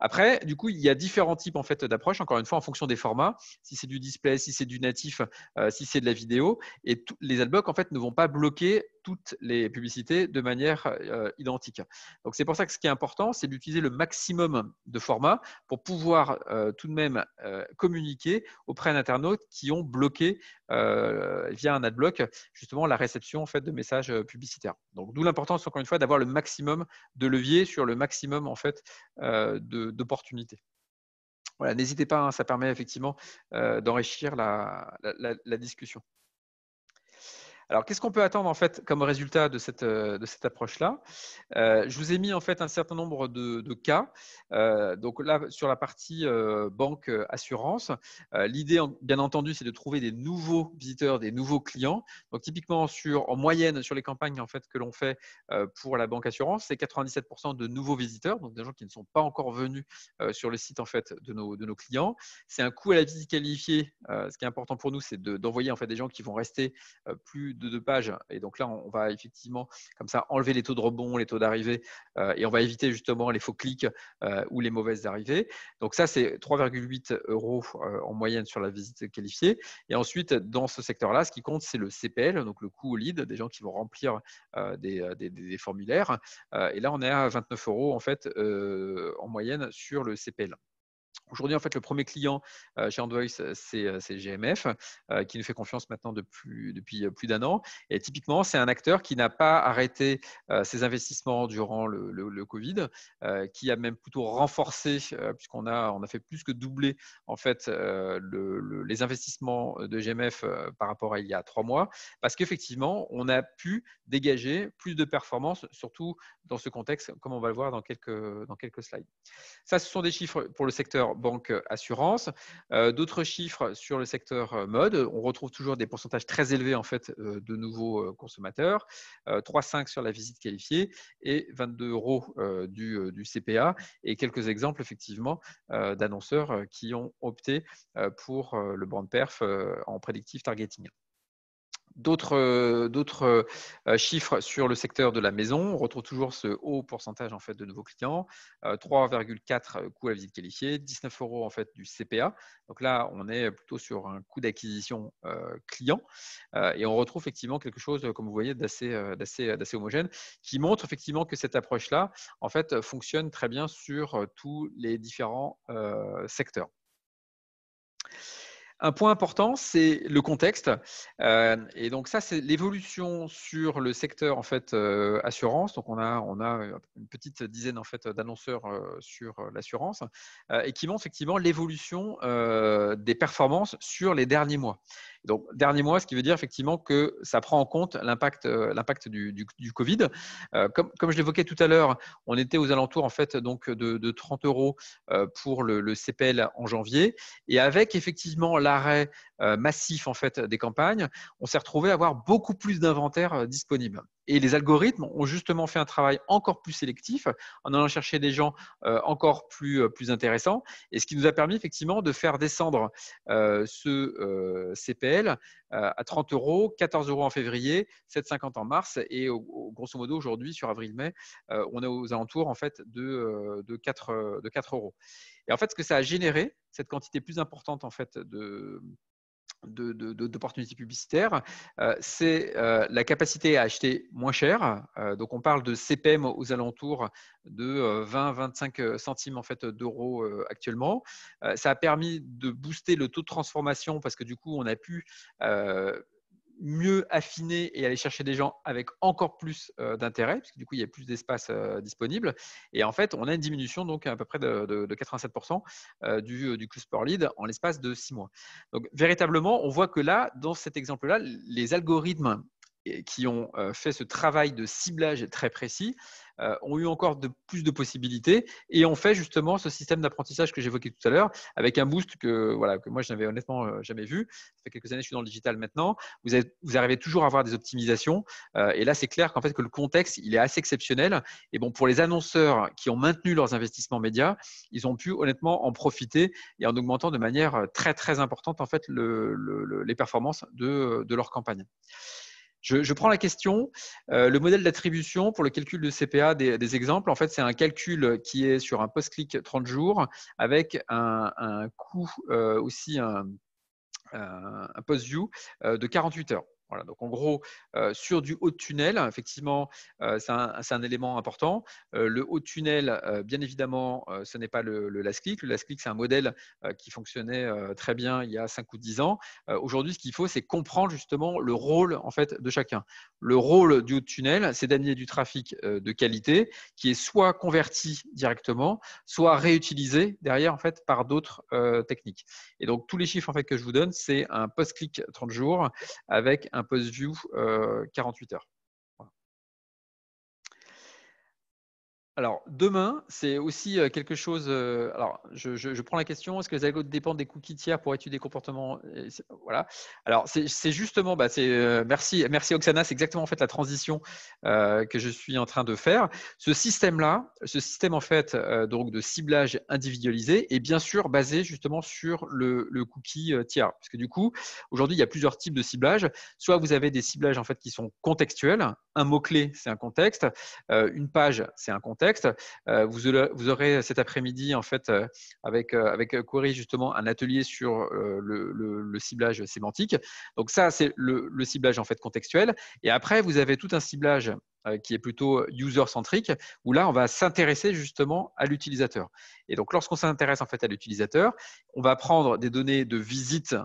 Après, du coup, il y a différents types en fait d'approches, encore une fois, en fonction des formats. Si c'est du display, si c'est du natif, si c'est de la vidéo. Et les adblocks, en fait, ne vont pas bloquer toutes les publicités de manière identique. Donc, c'est pour ça que ce qui est important, c'est d'utiliser le maximum de formats pour pouvoir tout de même communiquer auprès d'internautes qui ont bloqué via un adblock justement la réception en fait de messages publicitaires. Donc, d'où l'importance, encore une fois, d'avoir le maximum de leviers sur le maximum en fait d'opportunités. Voilà, n'hésitez pas, hein, ça permet effectivement d'enrichir la discussion. Alors, qu'est-ce qu'on peut attendre en fait comme résultat de cette approche-là? Je vous ai mis en fait un certain nombre de cas. Donc là, sur la partie banque assurance, l'idée, bien entendu, c'est de trouver des nouveaux visiteurs, des nouveaux clients. Donc typiquement, en moyenne, sur les campagnes en fait que l'on fait pour la banque assurance, c'est 97% de nouveaux visiteurs, donc des gens qui ne sont pas encore venus sur le site en fait de nos clients. C'est un coût à la visite qualifiée. Ce qui est important pour nous, c'est d'envoyer en fait des gens qui vont rester plus de 2 pages. Et donc là, on va effectivement comme ça enlever les taux de rebond, les taux d'arrivée, et on va éviter justement les faux clics ou les mauvaises arrivées. Donc ça, c'est 3,8 € en moyenne sur la visite qualifiée. Et ensuite, dans ce secteur-là, ce qui compte, c'est le CPL, donc le coût au lead, des gens qui vont remplir des formulaires. Et là, on est à 29 € en fait en moyenne sur le CPL. Aujourd'hui, en fait, le premier client chez Handvoice, c'est GMF, qui nous fait confiance maintenant depuis plus d'1 an. Et typiquement, c'est un acteur qui n'a pas arrêté ses investissements durant le Covid, qui a même plutôt renforcé, puisqu'on a fait plus que doubler en fait les investissements de GMF par rapport à il y a 3 mois, parce qu'effectivement, on a pu dégager plus de performances, surtout dans ce contexte, comme on va le voir dans quelques slides. Ça, ce sont des chiffres pour le secteur banque, assurance. D'autres chiffres sur le secteur mode. On retrouve toujours des pourcentages très élevés en fait de nouveaux consommateurs. 3,5 sur la visite qualifiée et 22 € du CPA. Et quelques exemples effectivement d'annonceurs qui ont opté pour le brand perf en predictive targeting. D'autres chiffres sur le secteur de la maison, on retrouve toujours ce haut pourcentage en fait de nouveaux clients, 3,4 coût à la visite qualifiée, 19 € en fait du CPA. Donc là, on est plutôt sur un coût d'acquisition client et on retrouve effectivement quelque chose, comme vous voyez, d'assez homogène, qui montre effectivement que cette approche-là, en fait, fonctionne très bien sur tous les différents secteurs. Un point important, c'est le contexte. Et donc ça, c'est l'évolution sur le secteur en fait assurance. Donc on a une petite dizaine en fait d'annonceurs sur l'assurance et qui montrent effectivement l'évolution des performances sur les derniers mois. Donc dernier mois, ce qui veut dire effectivement que ça prend en compte l'impact du Covid. Comme je l'évoquais tout à l'heure, on était aux alentours en fait donc de 30 € pour le CPL en janvier. Et avec effectivement l'arrêt massif en fait des campagnes, on s'est retrouvé à avoir beaucoup plus d'inventaire disponible. Et les algorithmes ont justement fait un travail encore plus sélectif en allant chercher des gens encore plus intéressants. Et ce qui nous a permis effectivement de faire descendre ce CPL à 30 €, 14 € en février, 7,50 € en mars. Et grosso modo, aujourd'hui, sur avril-mai, on est aux alentours en fait de 4 €. Et en fait, ce que ça a généré, cette quantité plus importante en fait d'opportunités publicitaires, c'est la capacité à acheter moins cher. Donc, on parle de CPM aux alentours de 20-25 centimes en fait, d'euros actuellement. Ça a permis de booster le taux de transformation parce que du coup, on a pu mieux affiner et aller chercher des gens avec encore plus d'intérêt, parce que du coup, il y a plus d'espace disponible. Et en fait, on a une diminution donc à peu près de 87% du cost per lead en l'espace de 6 mois. Donc, véritablement, on voit que là, dans cet exemple-là, les algorithmes qui ont fait ce travail de ciblage très précis ont eu encore plus de possibilités et ont fait justement ce système d'apprentissage que j'évoquais tout à l'heure avec un boost que moi je n'avais honnêtement jamais vu. Ça fait quelques années que je suis dans le digital maintenant. Vous arrivez toujours à avoir des optimisations et là c'est clair qu'en fait que le contexte il est assez exceptionnel et bon pour les annonceurs qui ont maintenu leurs investissements médias, ils ont pu honnêtement en profiter et en augmentant de manière très très importante en fait les performances de leur campagne. Je prends la question. Le modèle d'attribution pour le calcul de CPA, des exemples, en fait, c'est un calcul qui est sur un post-click 30 jours avec un coût aussi, un post-view de 48 heures. Voilà, donc en gros, sur du haut de tunnel, effectivement, c'est un élément important. Le haut de tunnel, bien évidemment, ce n'est pas le last click. Le last click, c'est un modèle qui fonctionnait très bien il y a 5 ou 10 ans. Aujourd'hui, ce qu'il faut, c'est comprendre justement le rôle en fait, de chacun. Le rôle du haut de tunnel, c'est d'amener du trafic de qualité qui est soit converti directement, soit réutilisé derrière en fait, par d'autres techniques. Et donc, tous les chiffres en fait, que je vous donne, c'est un post-click 30 jours avec un post-view 48 heures. Voilà. Alors, demain, c'est aussi quelque chose. Alors, je prends la question est-ce que les algos dépendent des cookies tiers pour étudier des comportements Voilà. Alors, c'est justement, merci Oksana, c'est exactement en fait la transition que je suis en train de faire. Ce système-là, ce système en fait donc de ciblage individualisé est bien sûr basé justement sur le cookie tiers, parce que du coup, aujourd'hui, il y a plusieurs types de ciblage. Soit vous avez des ciblages en fait qui sont contextuels. Un mot-clé, c'est un contexte. Une page, c'est un contexte. Vous aurez cet après-midi en fait avec Query justement un atelier sur le ciblage sémantique. Donc ça c'est le ciblage en fait contextuel. Et après vous avez tout un ciblage qui est plutôt user-centrique, où là, on va s'intéresser justement à l'utilisateur. Et donc, lorsqu'on s'intéresse en fait à l'utilisateur, on va prendre des données de visite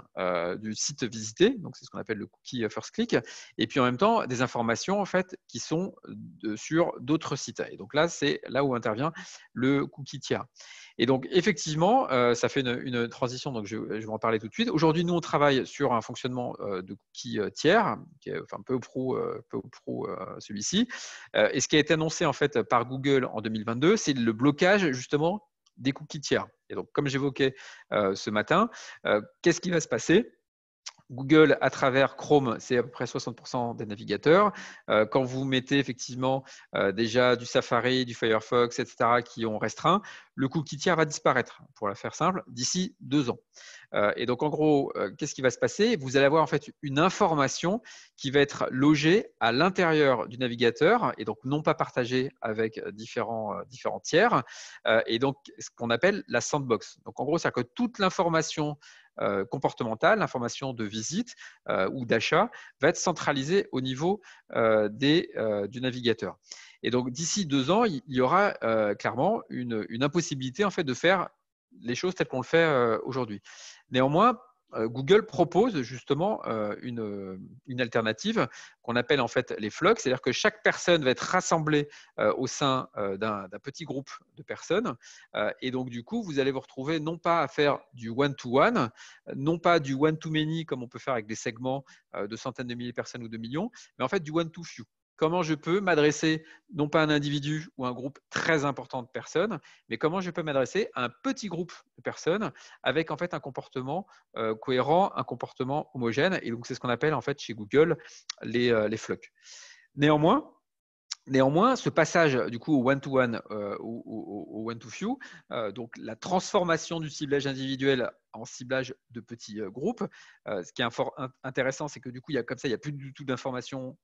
du site visité, donc c'est ce qu'on appelle le cookie first click, et puis en même temps, des informations en fait qui sont sur d'autres sites. Et donc là, c'est là où intervient le cookie tiers. Et donc, effectivement, ça fait une transition, donc je vais en parler tout de suite. Aujourd'hui, nous, on travaille sur un fonctionnement de cookie tiers, qui est enfin, peu ou prou celui-ci. Et ce qui a été annoncé en fait par Google en 2022, c'est le blocage justement des cookies tiers. Et donc, comme j'évoquais ce matin, qu'est-ce qui va se passer? Google, à travers Chrome, c'est à peu près 60% des navigateurs. Quand vous mettez effectivement déjà du Safari, du Firefox, etc., qui ont restreint, le cookie tiers va disparaître, pour la faire simple, d'ici 2 ans. Et donc, en gros, qu'est-ce qui va se passer? Vous allez avoir en fait une information qui va être logée à l'intérieur du navigateur et donc non pas partagée avec différents tiers. Et donc, ce qu'on appelle la sandbox. Donc, en gros, c'est-à-dire que toute l'information comportementale, l'information de visite ou d'achat va être centralisée au niveau du navigateur. Et donc, d'ici 2 ans, il y aura clairement une impossibilité en fait de faire les choses telles qu'on le fait aujourd'hui. Néanmoins, Google propose justement une alternative qu'on appelle en fait les flux, c'est-à-dire que chaque personne va être rassemblée au sein d'un petit groupe de personnes, et donc du coup vous allez vous retrouver non pas à faire du one-to-one, non pas du one-to-many comme on peut faire avec des segments de centaines de milliers de personnes ou de millions, mais en fait du one-to-few. Comment je peux m'adresser non pas à un individu ou à un groupe très important de personnes, mais comment je peux m'adresser à un petit groupe de personnes avec en fait un comportement cohérent, un comportement homogène. Et donc c'est ce qu'on appelle en fait chez Google les flux. Néanmoins, ce passage du coup au one-to-one ou au one-to-few, donc la transformation du ciblage individuel en ciblage de petits groupes, ce qui est intéressant, c'est que du coup, il n'y a plus du tout d'informations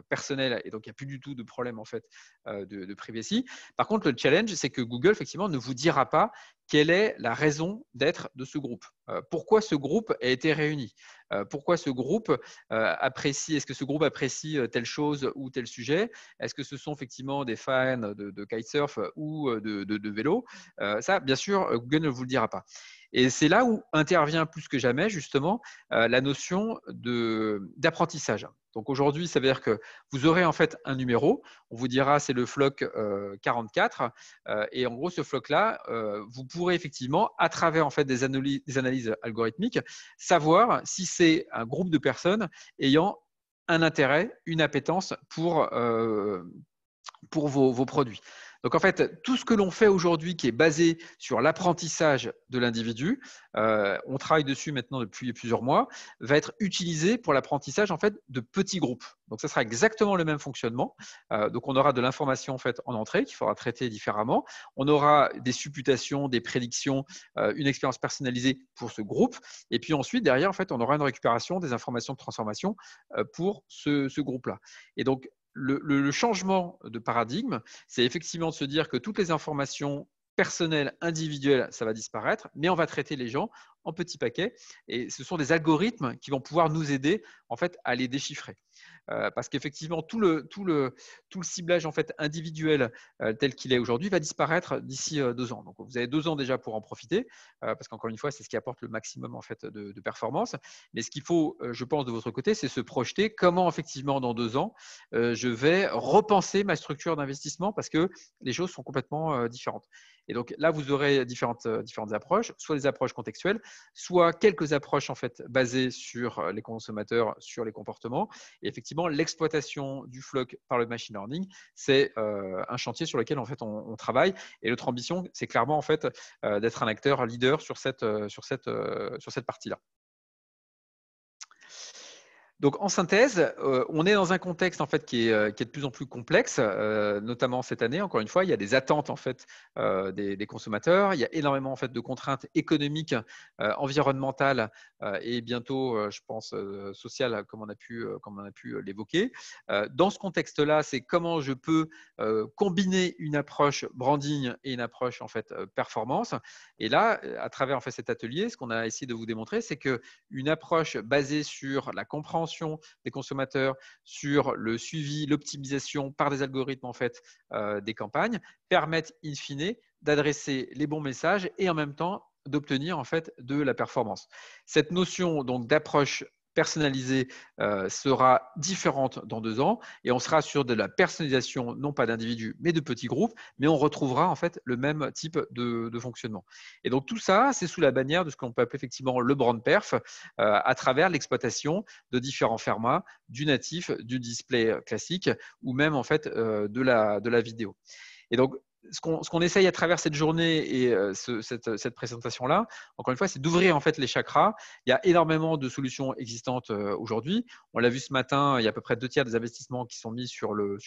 personnelles et donc il n'y a plus du tout de problème en fait de privacy. Par contre, le challenge, c'est que Google effectivement ne vous dira pas quelle est la raison d'être de ce groupe. Pourquoi ce groupe a été réuni? Pourquoi ce groupe apprécie? Est-ce que ce groupe apprécie telle chose ou tel sujet? Est-ce que ce sont effectivement des fans de kitesurf ou de vélo? Ça, bien sûr, Google ne vous le dira pas. Et c'est là où intervient plus que jamais justement la notion d'apprentissage. Donc aujourd'hui, ça veut dire que vous aurez en fait un numéro, on vous dira c'est le floc 44, et en gros ce floc-là, vous pourrez effectivement, à travers en fait des analyses algorithmiques, savoir si c'est un groupe de personnes ayant un intérêt, une appétence pour vos produits. Donc en fait, tout ce que l'on fait aujourd'hui qui est basé sur l'apprentissage de l'individu, on travaille dessus maintenant depuis plusieurs mois, va être utilisé pour l'apprentissage en fait de petits groupes. Donc ça sera exactement le même fonctionnement. Donc on aura de l'information en fait en entrée qu'il faudra traiter différemment. On aura des supputations, des prédictions, une expérience personnalisée pour ce groupe. Et puis ensuite derrière en fait on aura une récupération des informations de transformation pour ce groupe-là. Et donc le changement de paradigme, c'est effectivement de se dire que toutes les informations personnelles, individuelles, ça va disparaître, mais on va traiter les gens en petits paquets et ce sont des algorithmes qui vont pouvoir nous aider en fait à les déchiffrer. Parce qu'effectivement, tout le ciblage en fait individuel tel qu'il est aujourd'hui va disparaître d'ici 2 ans. Donc, vous avez 2 ans déjà pour en profiter, parce qu'encore une fois, c'est ce qui apporte le maximum en fait de performance. Mais ce qu'il faut, je pense, de votre côté, c'est se projeter comment effectivement dans 2 ans, je vais repenser ma structure d'investissement parce que les choses sont complètement différentes. Et donc là, vous aurez différentes approches, soit des approches contextuelles, soit quelques approches en fait basées sur les consommateurs, sur les comportements. Et effectivement, l'exploitation du floc par le machine learning, c'est un chantier sur lequel en fait on travaille. Et notre ambition, c'est clairement en fait d'être un acteur leader sur cette partie-là. Donc, en synthèse, on est dans un contexte en fait qui est de plus en plus complexe, notamment cette année. Encore une fois, il y a des attentes en fait des consommateurs. Il y a énormément en fait de contraintes économiques, environnementales et bientôt, je pense, sociales, comme on a pu l'évoquer. Dans ce contexte-là, c'est comment je peux combiner une approche branding et une approche en fait performance. Et là, à travers en fait cet atelier, ce qu'on a essayé de vous démontrer, c'est que une approche basée sur la compréhension des consommateurs, sur le suivi, l'optimisation par des algorithmes en fait des campagnes, permettent in fine d'adresser les bons messages et en même temps d'obtenir en fait de la performance. Cette notion donc d'approche personnalisée sera différente dans 2 ans et on sera sur de la personnalisation non pas d'individus mais de petits groupes, mais on retrouvera en fait le même type de fonctionnement. Et donc tout ça, c'est sous la bannière de ce qu'on peut appeler effectivement le brand perf à travers l'exploitation de différents formats, du natif, du display classique ou même en fait de la vidéo. Et donc ce qu'on essaye à travers cette journée et cette présentation-là, encore une fois, c'est d'ouvrir en fait les chakras. Il y a énormément de solutions existantes aujourd'hui. On l'a vu ce matin, il y a à peu près 2/3 des investissements qui sont mis sur le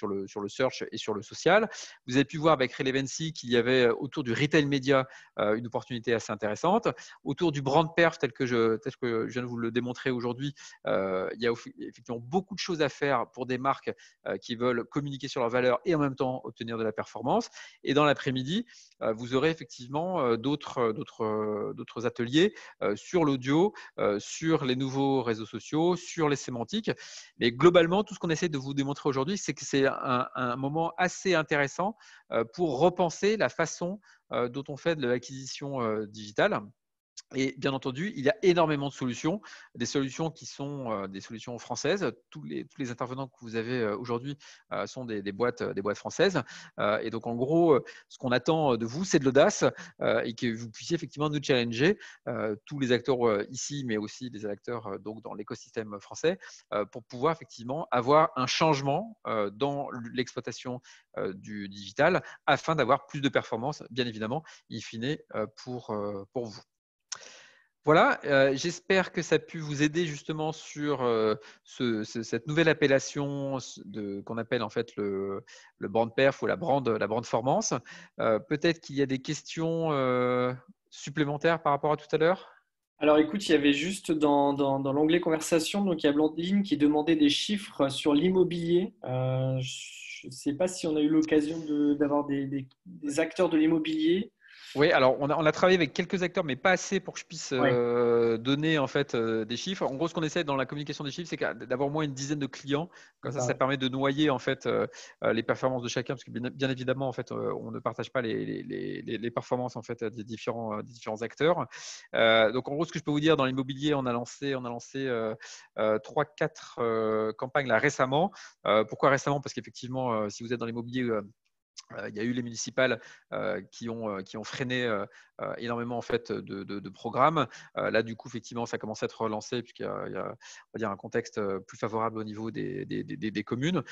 search et sur le social. Vous avez pu voir avec Relevancy qu'il y avait autour du retail média une opportunité assez intéressante. Autour du brand perf, tel que je viens de vous le démontrer aujourd'hui, il y a effectivement beaucoup de choses à faire pour des marques qui veulent communiquer sur leurs valeurs et en même temps obtenir de la performance. Et dans l'après-midi, vous aurez effectivement d'autres ateliers sur l'audio, sur les nouveaux réseaux sociaux, sur les sémantiques. Mais globalement, tout ce qu'on essaie de vous démontrer aujourd'hui, c'est que c'est un moment assez intéressant pour repenser la façon dont on fait de l'acquisition digitale. Et bien entendu, il y a énormément de solutions, des solutions qui sont des solutions françaises. Tous les intervenants que vous avez aujourd'hui sont des boîtes françaises. Et donc, en gros, ce qu'on attend de vous, c'est de l'audace et que vous puissiez effectivement nous challenger, tous les acteurs ici, mais aussi les acteurs donc dans l'écosystème français, pour pouvoir effectivement avoir un changement dans l'exploitation du digital afin d'avoir plus de performance, bien évidemment, in fine, pour vous. Voilà, j'espère que ça a pu vous aider justement sur cette nouvelle appellation qu'on appelle en fait le brand perf ou la brand formance. Peut-être qu'il y a des questions supplémentaires par rapport à tout à l'heure. Alors écoute, il y avait juste dans l'onglet conversation, donc il y a Blandine qui demandait des chiffres sur l'immobilier. Je ne sais pas si on a eu l'occasion d'avoir des acteurs de l'immobilier. Oui, alors on a travaillé avec quelques acteurs, mais pas assez pour que je puisse Ouais, donner en fait des chiffres. En gros, ce qu'on essaie dans la communication des chiffres, c'est d'avoir au moins une dizaine de clients. Comme c'est ça ça. permet de noyer en fait les performances de chacun, parce que bien évidemment en fait, on ne partage pas les performances en fait des différents acteurs. Donc en gros, ce que je peux vous dire dans l'immobilier, on a lancé 3-4 campagnes là récemment. Pourquoi récemment? Parce qu'effectivement, si vous êtes dans l'immobilier, il y a eu les municipales qui ont freiné énormément en fait de programmes. Là, du coup, effectivement, ça commence à être relancé puisqu'il y a, on va dire, un contexte plus favorable au niveau des communes.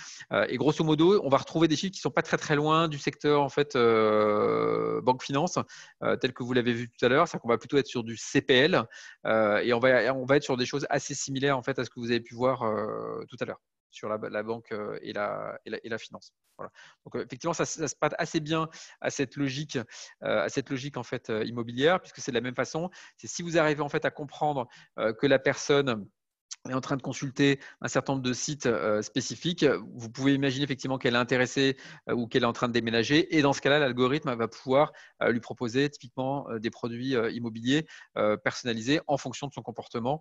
Et grosso modo, on va retrouver des chiffres qui ne sont pas très très loin du secteur en fait banque-finance, tel que vous l'avez vu tout à l'heure. C'est-à-dire qu'on va plutôt être sur du CPL et on va être sur des choses assez similaires en fait à ce que vous avez pu voir tout à l'heure sur la banque et la finance. Voilà. Donc effectivement, ça se passe assez bien à cette logique en fait immobilière, puisque c'est de la même façon. C'est si vous arrivez en fait à comprendre que la personne est en train de consulter un certain nombre de sites spécifiques, vous pouvez imaginer effectivement qu'elle est intéressée ou qu'elle est en train de déménager. Et dans ce cas-là, l'algorithme va pouvoir lui proposer typiquement des produits immobiliers personnalisés en fonction de son comportement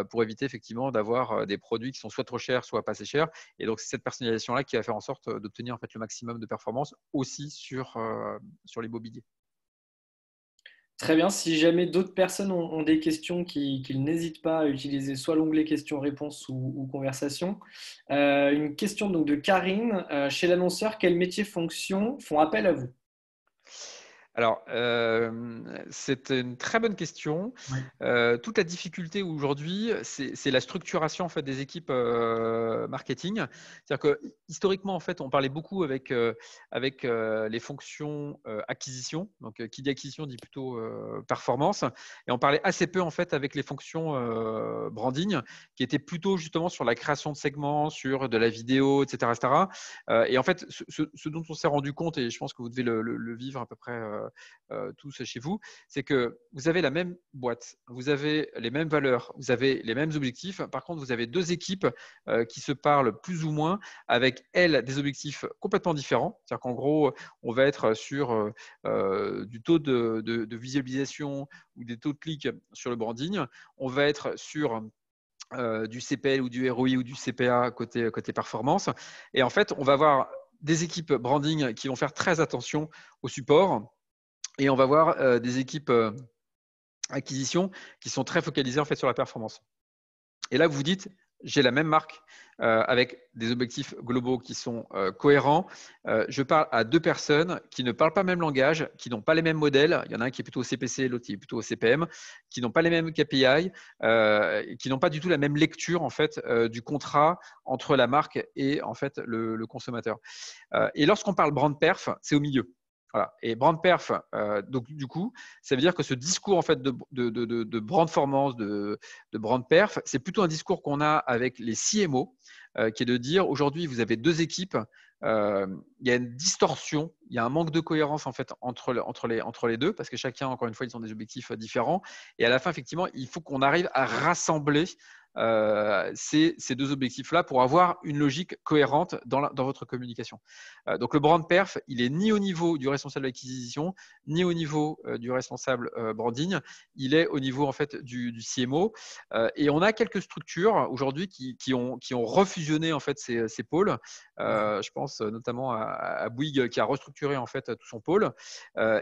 pour éviter effectivement d'avoir des produits qui sont soit trop chers, soit pas assez chers. Et donc, c'est cette personnalisation-là qui va faire en sorte d'obtenir en fait le maximum de performance aussi sur l'immobilier. Très bien. Si jamais d'autres personnes ont des questions, qu'ils n'hésitent pas à utiliser soit l'onglet questions-réponses ou conversation. Une question donc de Karine. Chez l'annonceur, quels métiers, fonctions font appel à vous? Alors, c'est une très bonne question. Ouais. Toute la difficulté aujourd'hui, c'est la structuration en fait des équipes marketing. C'est-à-dire que historiquement, en fait, on parlait beaucoup avec les fonctions acquisition. Donc, qui dit acquisition dit plutôt performance. Et on parlait assez peu en fait avec les fonctions branding, qui étaient plutôt justement sur la création de segments, sur de la vidéo, etc., etc. Et en fait, ce dont on s'est rendu compte, et je pense que vous devez le vivre à peu près tous chez vous, c'est que vous avez la même boîte, vous avez les mêmes valeurs, vous avez les mêmes objectifs. Par contre, vous avez deux équipes qui se parlent plus ou moins avec, elles, des objectifs complètement différents. C'est-à-dire qu'en gros, on va être sur du taux de visualisation ou des taux de clics sur le branding. On va être sur du CPL ou du ROI ou du CPA côté performance. Et en fait, on va avoir des équipes branding qui vont faire très attention au support et on va avoir des équipes acquisition qui sont très focalisées en fait sur la performance. Et là, vous vous dites, j'ai la même marque avec des objectifs globaux qui sont cohérents. Je parle à deux personnes qui ne parlent pas le même langage, qui n'ont pas les mêmes modèles. Il y en a un qui est plutôt au CPC, l'autre qui est plutôt au CPM, qui n'ont pas les mêmes KPI, qui n'ont pas du tout la même lecture en fait du contrat entre la marque et en fait le consommateur. Et lorsqu'on parle brand perf, c'est au milieu. Voilà. Et brand perf, donc du coup, ça veut dire que ce discours en fait de brand performance, de brand perf, c'est plutôt un discours qu'on a avec les CMO, qui est de dire aujourd'hui vous avez deux équipes, il y a une distorsion, il y a un manque de cohérence en fait entre les deux, parce que chacun, encore une fois, ils ont des objectifs différents. Et à la fin, effectivement, il faut qu'on arrive à rassembler ces deux objectifs-là pour avoir une logique cohérente dans votre communication. Donc le brand perf, il est ni au niveau du responsable d'acquisition, ni au niveau du responsable branding, il est au niveau en fait du CMO. Et on a quelques structures aujourd'hui qui ont refusionné en fait ces pôles. Je pense notamment à Bouygues qui a restructuré en fait tout son pôle.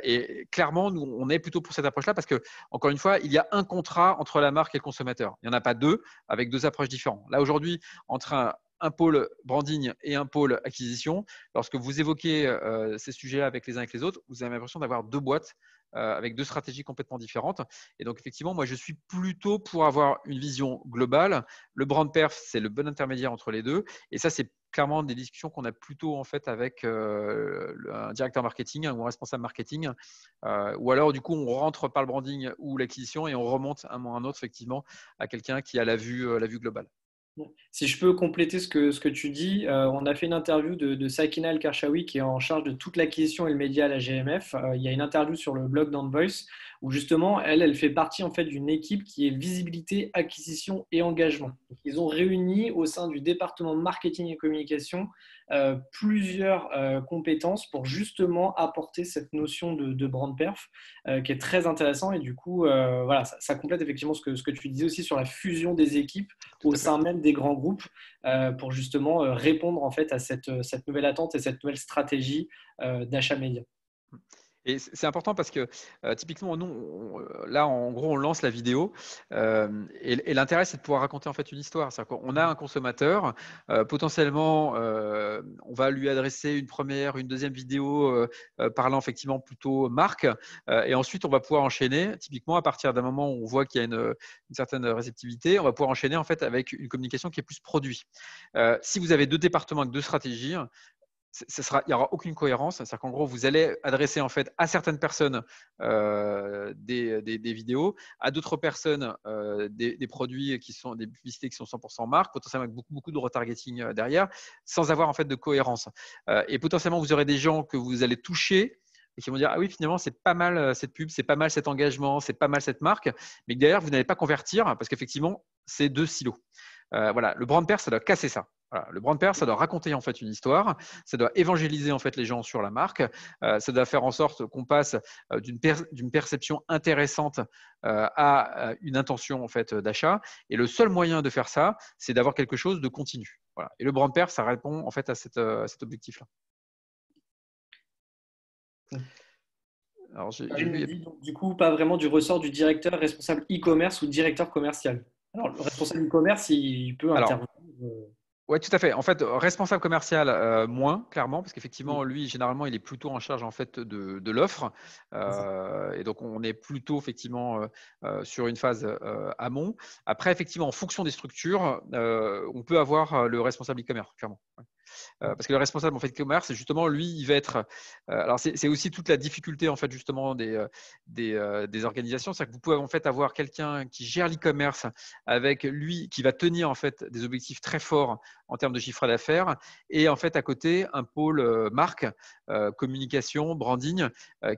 Et clairement, nous, on est plutôt pour cette approche-là parce que, encore une fois, il y a un contrat entre la marque et le consommateur. Il n'y en a pas deux avec deux approches différentes. Là, aujourd'hui, entre un pôle branding et un pôle acquisition, lorsque vous évoquez ces sujets avec les uns et avec les autres, vous avez l'impression d'avoir deux boîtes avec deux stratégies complètement différentes. Et donc, effectivement, moi, je suis plutôt pour avoir une vision globale. Le brand perf, c'est le bon intermédiaire entre les deux. Et ça, c'est clairement des discussions qu'on a plutôt en fait avec un directeur marketing ou un responsable marketing. Ou alors, du coup, on rentre par le branding ou l'acquisition et on remonte un moment à un autre, effectivement, à quelqu'un qui a la vue globale. Si je peux compléter ce que tu dis, on a fait une interview de Sakina El-Karshawi qui est en charge de toute l'acquisition et le média à la GMF. Il y a une interview sur le blog d'Envoice où justement, elle fait partie en fait d'une équipe qui est visibilité, acquisition et engagement. Donc, ils ont réuni au sein du département marketing et communication plusieurs compétences pour justement apporter cette notion de brand perf qui est très intéressant et du coup, voilà, ça complète effectivement ce que tu disais aussi sur la fusion des équipes Tout au à fait. sein même des grands groupes pour justement répondre en fait à cette nouvelle attente et cette nouvelle stratégie d'achat média. Et c'est important parce que typiquement, nous, là, en gros, on lance la vidéo et l'intérêt, c'est de pouvoir raconter en fait une histoire. C'est-à-dire qu'on a un consommateur, potentiellement, on va lui adresser une première, une deuxième vidéo parlant effectivement plutôt marque et ensuite, on va pouvoir enchaîner. Typiquement, à partir d'un moment où on voit qu'il y a une certaine réceptivité, on va pouvoir enchaîner en fait avec une communication qui est plus produit. Si vous avez deux départements avec deux stratégies, il n'y aura aucune cohérence. C'est-à-dire qu'en gros, vous allez adresser en fait à certaines personnes des vidéos, à d'autres personnes des produits qui sont des publicités qui sont 100% marques, potentiellement avec beaucoup de retargeting derrière, sans avoir en fait de cohérence. Et potentiellement, vous aurez des gens que vous allez toucher et qui vont dire ah oui finalement c'est pas mal cette pub, c'est pas mal cet engagement, c'est pas mal cette marque, mais que derrière vous n'allez pas convertir parce qu'effectivement c'est deux silos. Voilà, le brand pair ça doit casser ça. Voilà, le brand pair, ça doit raconter en fait une histoire, ça doit évangéliser en fait les gens sur la marque, ça doit faire en sorte qu'on passe d'une perception intéressante à une intention en fait d'achat. Et le seul moyen de faire ça, c'est d'avoir quelque chose de continu. Voilà. Et le brand pair, ça répond en fait à cet objectif-là. Alors j'ai Il nous vu. dit donc, du coup pas vraiment du ressort du directeur responsable e-commerce ou directeur commercial. Alors le responsable e-commerce, il peut Alors intervenir. Oui, tout à fait. En fait, responsable commercial, moins, clairement, parce Oui, qu'effectivement, lui, généralement, il est plutôt en charge en fait de l'offre. c'est ça. Et donc, on est plutôt effectivement sur une phase amont. Après, effectivement, en fonction des structures, on peut avoir le responsable e-commerce, clairement. Ouais. Parce que le responsable en fait commerce, justement, lui, il va être. Alors, c'est aussi toute la difficulté en fait justement des organisations, c'est-à-dire que vous pouvez en fait avoir quelqu'un qui gère l'e-commerce avec lui qui va tenir en fait des objectifs très forts en termes de chiffre d'affaires et en fait à côté un pôle marque, communication, branding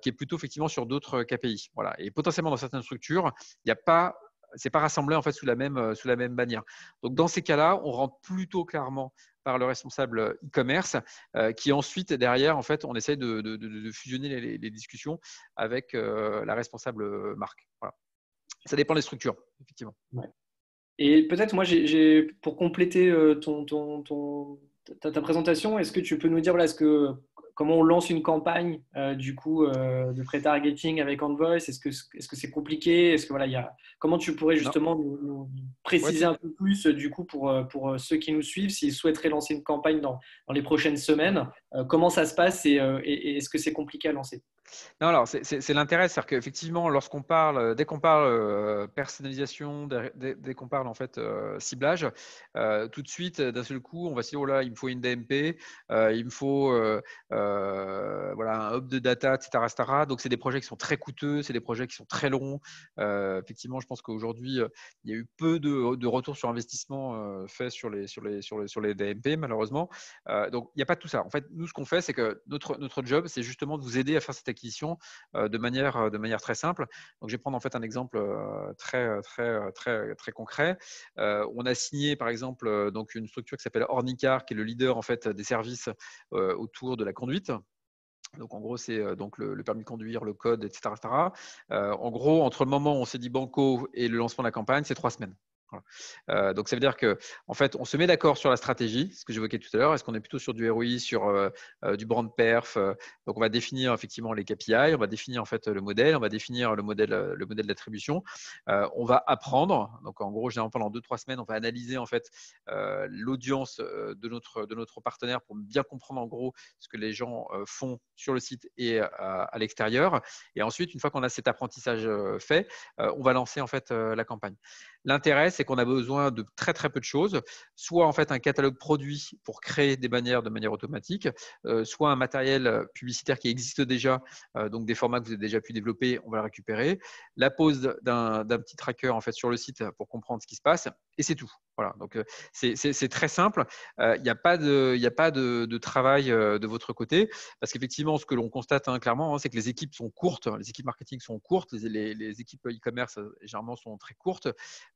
qui est plutôt effectivement sur d'autres KPI. Voilà. Et potentiellement dans certaines structures, il n'y a pas c'est pas rassemblé en fait sous la même bannière. Donc dans ces cas-là, on rentre plutôt clairement par le responsable e-commerce, qui ensuite derrière en fait on essaye de fusionner les discussions avec la responsable marque. Voilà. Ça dépend des structures, effectivement. Ouais. Et peut-être, moi, pour compléter ta présentation, est-ce que tu peux nous dire voilà, comment on lance une campagne du coup de pré-targeting avec Envoice? Est-ce que c'est compliqué? Est-ce que voilà, comment tu pourrais Non. justement nous Ouais, préciser un peu plus du coup pour ceux qui nous suivent, s'ils souhaiteraient lancer une campagne dans les prochaines semaines, comment ça se passe et est-ce que c'est compliqué à lancer? Non, alors c'est l'intérêt, c'est-à-dire qu'effectivement, lorsqu'on parle, dès qu'on parle personnalisation, dès qu'on parle en fait ciblage, tout de suite, d'un seul coup, on va se dire, oh là, il me faut une DMP, il me faut voilà, un hub de data, etc., etc. Donc, c'est des projets qui sont très coûteux, c'est des projets qui sont très longs. Effectivement, je pense qu'aujourd'hui, il y a eu peu de retours sur investissement faits sur les DMP, malheureusement. Donc, il n'y a pas tout ça. En fait, nous, ce qu'on fait, c'est que notre job, c'est justement de vous aider à faire cette acquisition de manière très simple. Donc, je vais prendre en fait un exemple très concret. On a signé, par exemple, donc une structure qui s'appelle Ornicar, qui est le leader en fait des services autour de la conduite. Donc, en gros, c'est donc le permis de conduire, le code, etc., etc. En gros, entre le moment où on s'est dit banco et le lancement de la campagne, c'est 3 semaines. Voilà. Donc, ça veut dire que, en fait, on se met d'accord sur la stratégie, ce que j'évoquais tout à l'heure. Est-ce qu'on est plutôt sur du ROI, sur du brand perf? Donc, on va définir effectivement les KPI, on va définir en fait le modèle, on va définir le modèle d'attribution. On va apprendre. Donc, en gros, généralement pendant 2-3 semaines, on va analyser en fait l'audience de notre partenaire pour bien comprendre en gros ce que les gens font sur le site et à l'extérieur. Et ensuite, une fois qu'on a cet apprentissage fait, on va lancer en fait la campagne. L'intérêt, c'est qu'on a besoin de très très peu de choses, soit en fait un catalogue produit pour créer des bannières de manière automatique, soit un matériel publicitaire qui existe déjà, donc des formats que vous avez déjà pu développer, on va le récupérer, la pose d'un petit tracker en fait sur le site pour comprendre ce qui se passe, et c'est tout. Voilà, donc c'est très simple. Il n'y a pas de travail de votre côté, parce qu'effectivement, ce que l'on constate clairement, c'est que les équipes sont courtes, les équipes marketing sont courtes, les équipes e-commerce généralement sont très courtes.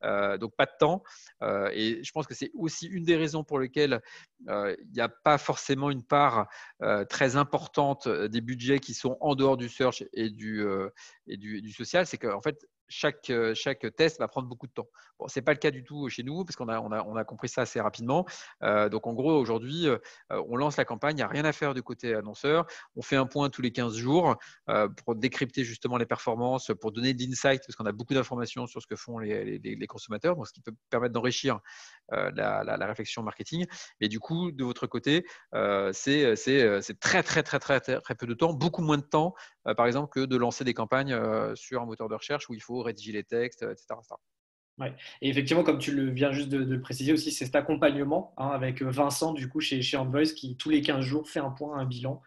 Donc pas de temps. Et je pense que c'est aussi une des raisons pour lesquelles il n'y a pas forcément une part très importante des budgets qui sont en dehors du search et du social. C'est qu'en fait, chaque test va prendre beaucoup de temps. Bon, ce n'est pas le cas du tout chez nous parce qu'on a compris ça assez rapidement. Donc, en gros, aujourd'hui, on lance la campagne, il n'y a rien à faire du côté annonceur. On fait un point tous les 15 jours pour décrypter justement les performances, pour donner de l'insight parce qu'on a beaucoup d'informations sur ce que font les consommateurs, donc ce qui peut permettre d'enrichir la réflexion marketing. Et du coup, de votre côté, c'est très peu de temps, beaucoup moins de temps, par exemple, que de lancer des campagnes sur un moteur de recherche où il faut rédiger les textes, etc. Ouais. Et effectivement, comme tu le viens juste de le préciser aussi, c'est cet accompagnement avec Vincent, du coup, chez Envoice, qui tous les 15 jours fait un point, un bilan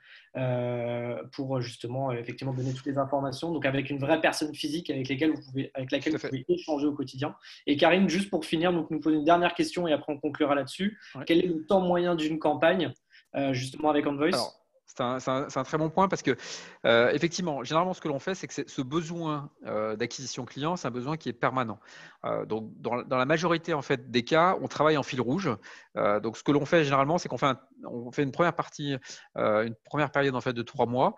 pour justement effectivement donner toutes les informations. Donc, avec une vraie personne physique avec laquelle Tout à vous fait. pouvez échanger au quotidien. Et Karine, juste pour finir, donc, nous poser une dernière question et après on conclura là-dessus. Ouais. Quel est le temps moyen d'une campagne justement avec Alors, Envoice? c'est un très bon point parce que, effectivement, généralement, ce que l'on fait, c'est que ce besoin d'acquisition client, c'est un besoin qui est permanent. Donc, dans la majorité en fait, des cas, on travaille en fil rouge. Donc, ce que l'on fait généralement, c'est qu'on fait, on fait une première partie, une première période en fait, de 3 mois.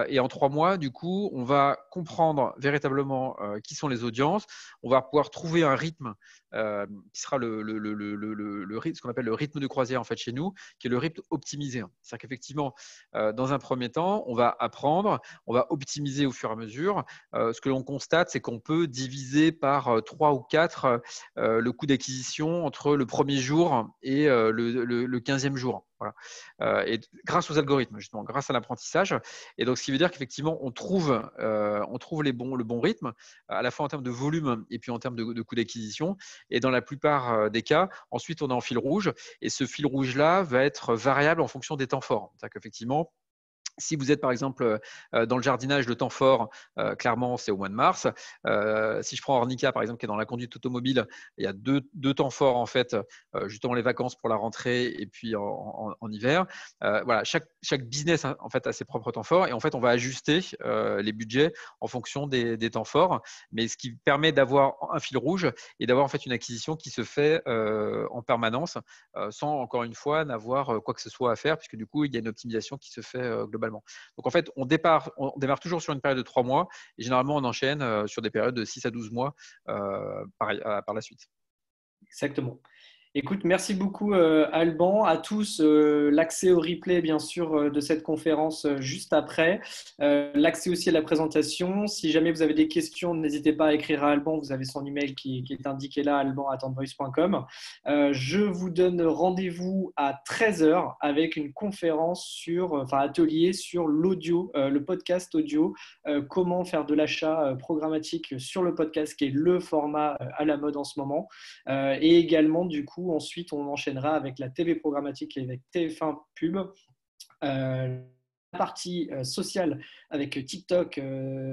Et en 3 mois, du coup, on va comprendre véritablement qui sont les audiences. On va pouvoir trouver un rythme qui sera le rythme, ce qu'on appelle le rythme de croisière en fait, chez nous, qui est le rythme optimisé. C'est-à-dire qu'effectivement, dans un premier temps, on va apprendre, on va optimiser au fur et à mesure. Ce que l'on constate, c'est qu'on peut diviser par 3 ou 4 le coût d'acquisition entre le premier jour et le 15e jour. Voilà. Et grâce aux algorithmes, justement, grâce à l'apprentissage. Et donc, ce qui veut dire qu'effectivement, on trouve le bon rythme, à la fois en termes de volume et puis en termes de coût d'acquisition. Et dans la plupart des cas, ensuite, on est en fil rouge. Et ce fil rouge-là va être variable en fonction des temps forts. C'est-à-dire qu'effectivement, si vous êtes par exemple dans le jardinage, le temps fort, clairement, c'est au mois de mars. Si je prends Ornica, par exemple, qui est dans la conduite automobile, il y a deux temps forts, en fait, justement les vacances pour la rentrée et puis en hiver. Voilà, chaque business, en fait, a ses propres temps forts et en fait, on va ajuster les budgets en fonction des temps forts, mais ce qui permet d'avoir un fil rouge et d'avoir en fait une acquisition qui se fait en permanence sans, encore une fois, n'avoir quoi que ce soit à faire, puisque du coup, il y a une optimisation qui se fait globalement. Donc, en fait, on démarre toujours sur une période de 3 mois et généralement, on enchaîne sur des périodes de 6 à 12 mois par la suite. Exactement. Écoute, merci beaucoup Alban, à tous. L'accès au replay, bien sûr, de cette conférence juste après. L'accès aussi à la présentation. Si jamais vous avez des questions, n'hésitez pas à écrire à Alban. Vous avez son email qui est indiqué là, alban@antvoice.com. Je vous donne rendez-vous à 13 heures avec une conférence atelier sur l'audio, le podcast audio, comment faire de l'achat programmatique sur le podcast, qui est le format à la mode en ce moment. Et également, du coup, ensuite, on enchaînera avec la TV programmatique et avec TF1 Pub. La partie sociale avec TikTok,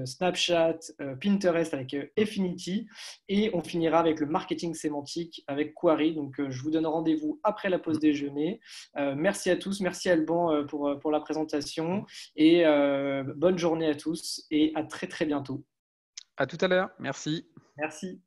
Snapchat, Pinterest avec Affinity, et on finira avec le marketing sémantique avec Quarry. Donc je vous donne rendez-vous après la pause déjeuner. Merci à tous, merci Alban pour la présentation, et bonne journée à tous et à très très bientôt. À tout à l'heure. Merci. Merci.